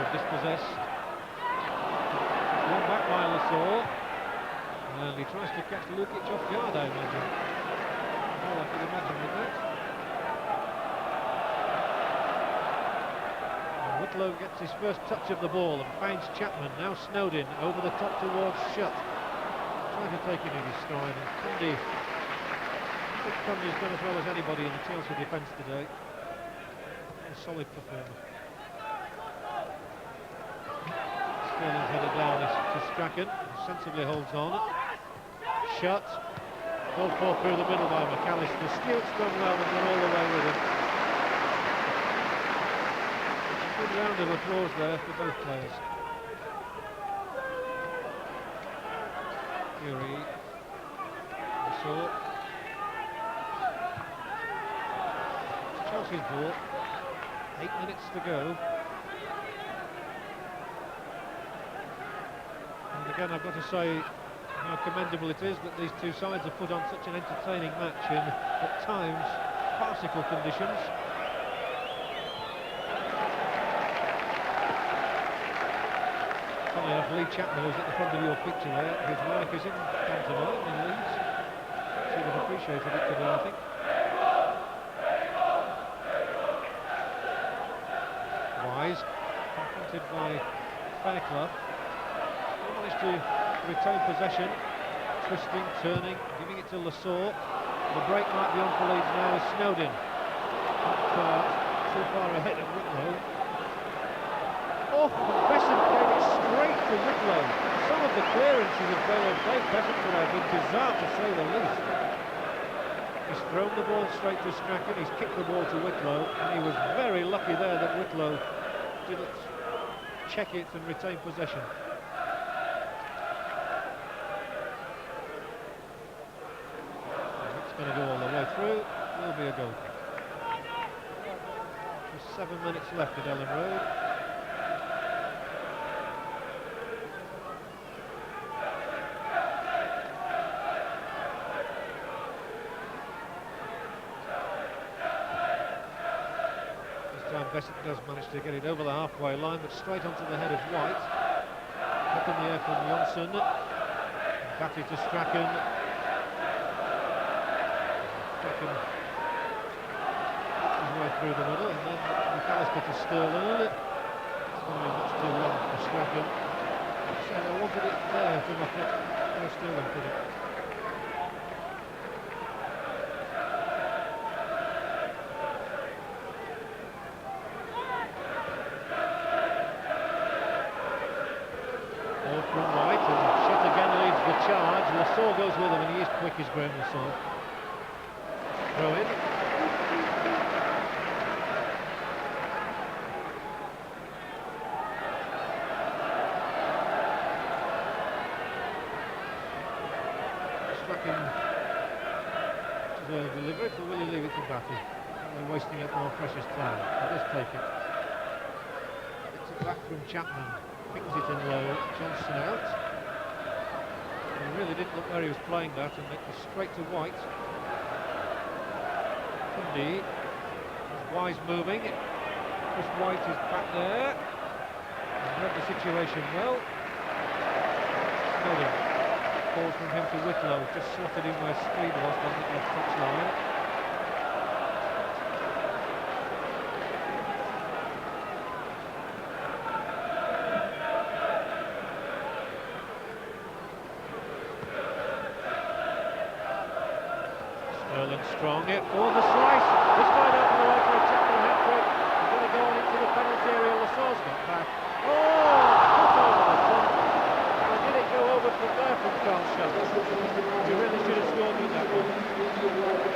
Dispossessed. One back by Lassalle, and he tries to catch Lukic off guard, I imagine. All I can imagine with that. And Whitlow gets his first touch of the ball and finds Chapman, now Snowden, over the top towards Shutt. Trying to take it in his stride, and Cundy. I think Cundy's done as well as anybody in the Chelsea defence today. A solid performer. Sterling's headed down to Strachan, sensibly holds on. Shutt, ball for through the middle by McAllister. Stewart's done well and gone all the way with him. Good round of applause there for both players. Fury, Lassalle. Chelsea's ball. 8 minutes to go. And again, I've got to say how commendable it is that these two sides have put on such an entertaining match in, at times, farcical conditions. Funnily enough, Lee Chapman, who's at the front of your picture there, his wife is in pantomime in Leeds. She would have appreciated it today, I think. Wise, confronted by Fairclough. He managed to retain possession, twisting, turning, giving it to Lassalle. The break might be on for Leeds now as Snowden. Too far ahead of Whitlow. Oh, Besant gave it straight to Whitlow. Some of the clearances of Dave Besant today have been bizarre to say the least. He's thrown the ball straight to Strachan, he's kicked the ball to Whitlow, and he was very lucky there that Whitlow didn't check it and retain possession. It's going to go all the way through, will be a goal kick. Just 7 minutes left at Ellen Road. Besant does manage to get it over the halfway line, but straight onto the head of White. Up in the air from Jonsson. Batty to Strachan. Strachan his way through the middle, and then McAllister to Sterling. It's going to be much too long for Strachan. So I wanted it there to look at where Sterling put it. Lassalle goes with him, and he is quick as Graham Lassalle. Throw in. Strachan to deliver it, or will he leave it to Batty? They're wasting up more precious time. He does take it. Gets it back from Chapman. Picks it in low. Jonsson out. He really didn't look where he was playing that, and it was straight to White. Indeed, Wise moving. Chris White is back there. He's read the situation well. Snowden. Ball from him to Whitlow, just slotted in where Speed was on the left touch line. Strong it for the slice. This might open the way for a Chapman hat-trick. He's going to go on into the penalty area. Lassalle's got back. Oh, put over the top. And did it go over from there from Carl Shaw? He really should have scored with that one.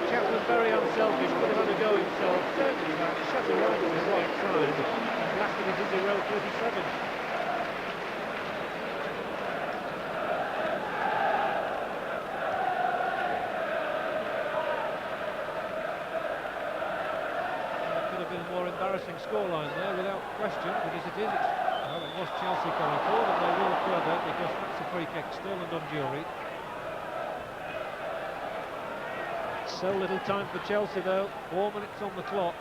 Chapman very unselfish, could have had a go himself. Turned it back, shut it right to the right side, and blasted it into row 37. More embarrassing scoreline there, without question, but as it is, well, it was Chelsea coming forward, and they will further because that's a free kick, Sterling on jury. So little time for Chelsea though, 4 minutes on the clock.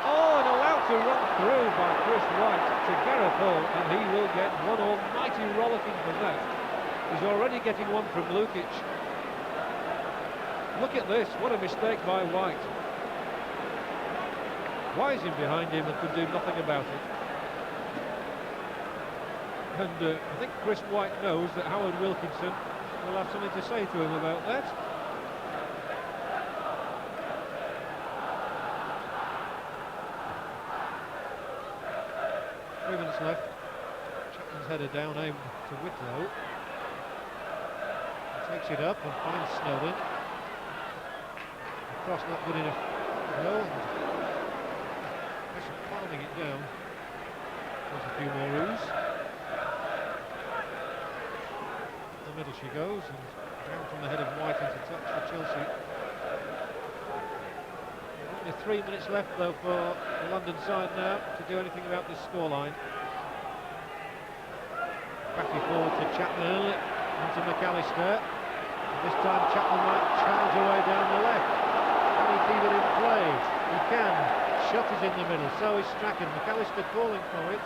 Oh, and allowed to run through by Chris White to Gareth Hull, and he will get one almighty rollicking for that. He's already getting one from Lukic. Look at this, what a mistake by White. Wise in behind him and could do nothing about it. And I think Chris White knows that Howard Wilkinson will have something to say to him about that. Three minutes left. Chapman's header down, aimed to Whitlow. He takes it up and finds Snowden. The cross not good enough. No. Palming it down. There's a few more roos. In the middle she goes, and down from the head of White into touch for Chelsea. Only 3 minutes left though for the London side now to do anything about this scoreline. Back forward to Chapman, onto McAllister. And this time Chapman might charge away down the left. Can he keep it in play? He can. Shot is in the middle, so is Strachan. McAllister calling for it.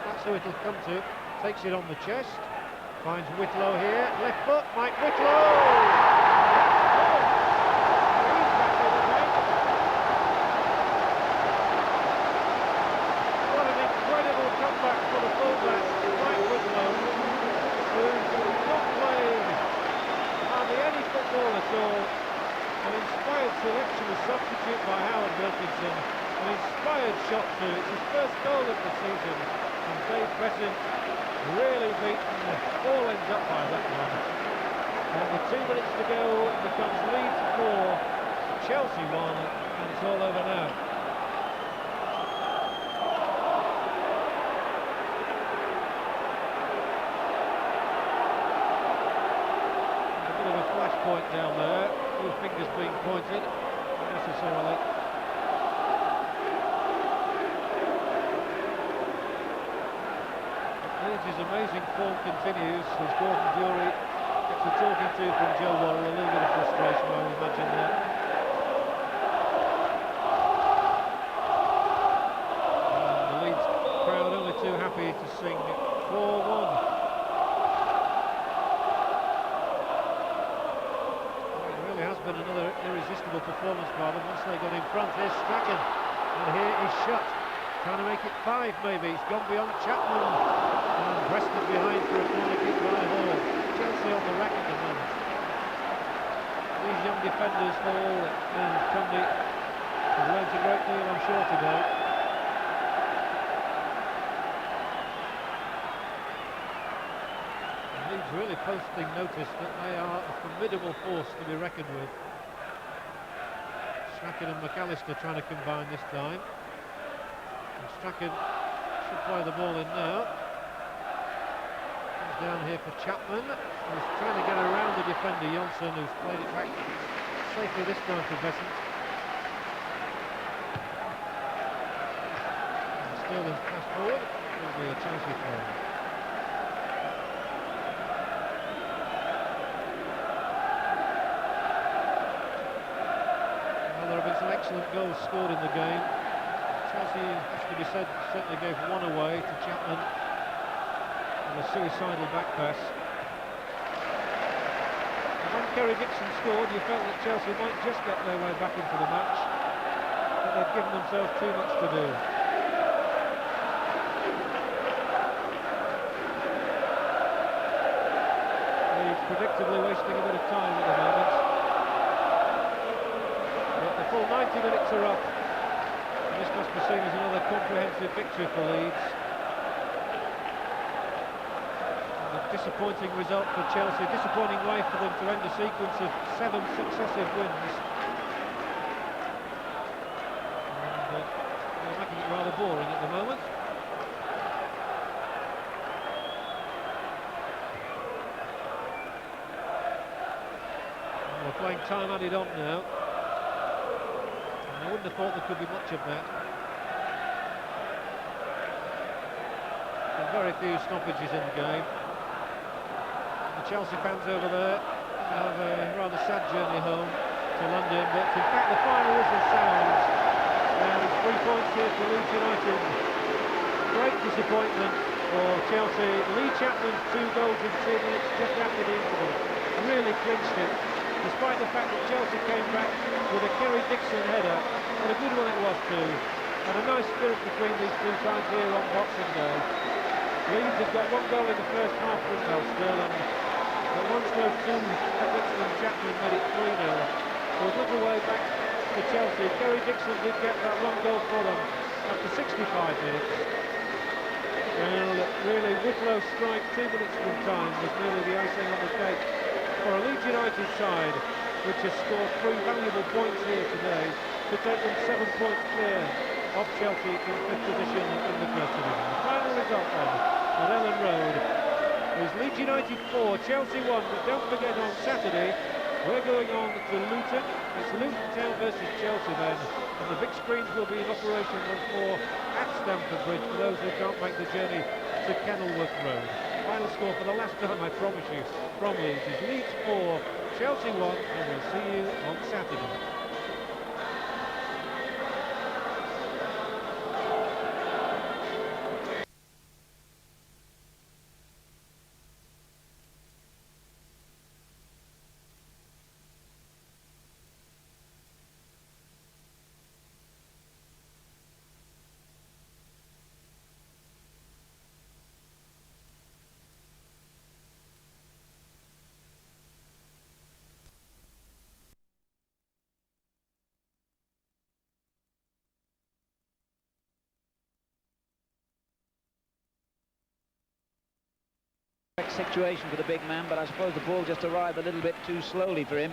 That's who it'll come to. Takes it on the chest. Finds Whitlow here. Left foot, Mike Whitlow! For the fullback, Mike Whitlow, who's not playing hardly any football at all. An inspired selection as substitute by Howard Wilkinson. An inspired shot too. It's his first goal of the season. And Dave Besant really beaten all ends up by that one. And with 2 minutes to go, it becomes Leeds 4, Chelsea 1, and it's all over now. Point down there, two fingers being pointed necessarily. Leeds' amazing form continues as Gordon Dury gets a talking to from Joe Worrell, a little bit of frustration I would imagine there. And the Leeds crowd only too happy to sing 4-1. Been another irresistible performance by them once they got in front. Here's Strachan, and here is Shutt, trying to make it 5 maybe. He's gone beyond Chapman and breasted behind for a corner kick by Hall. Chelsea on the rack at the moment. These young defenders, Hall and Cundy, have learned a great deal, I'm sure, today. Really posting notice that they are a formidable force to be reckoned with. Strachan and McAllister trying to combine this time. And Strachan should play the ball in now. Comes down here for Chapman, who's trying to get around the defender Johnson, who's played it back safely this time for Besant. Sterling's pass forward, will be a Chelsea throw. Excellent goals scored in the game. Chelsea, has to be said, certainly gave one away to Chapman and a suicidal back pass. And when Kerry Dixon scored, you felt that Chelsea might just get their way back into the match, but they've given themselves too much to do. They're predictably wasting a bit of time at the moment. The full 90 minutes are up, and this must be seen as another comprehensive victory for Leeds. And a disappointing result for Chelsea, disappointing way for them to end a sequence of 7 successive wins. And they're making it rather boring at the moment. And we're playing time added on now. I wouldn't have thought there could be much of that. There are very few stoppages in the game. The Chelsea fans over there have a rather sad journey home to London, but in fact the final whistle sounds, and it's 3 points here for Leeds United. Great disappointment for Chelsea. Lee Chapman's 2 goals in 2 minutes just after the interval really clinched it, despite the fact that Chelsea came back with a Kerry Dixon header, and a good one it was too, and a nice spirit between these two sides here on Boxing Day. Leeds have got 1 goal in the first half from Sterling, but once those 2, Dixon and Chapman made it 3-0, so a little way back to Chelsea. Kerry Dixon did get that 1 goal for them after 65 minutes. And really, Whitlow's strike 2 minutes from time was nearly the icing on the cake for a Leeds United side which has scored 3 valuable points here today to take them 7 points clear of Chelsea in 5th position in the first division. The final result then at Ellen Road is Leeds United 4, Chelsea 1, but don't forget on Saturday we're going on to Luton. It's Luton Town versus Chelsea then, and the big screens will be in operation once more at Stamford Bridge for those who can't make the journey to Kenilworth Road. Final score for the last time, I promise you, from Leeds is Leeds 4, Chelsea 1, and we'll see you on Saturday. Situation for the big man, but I suppose the ball just arrived a little bit too slowly for him.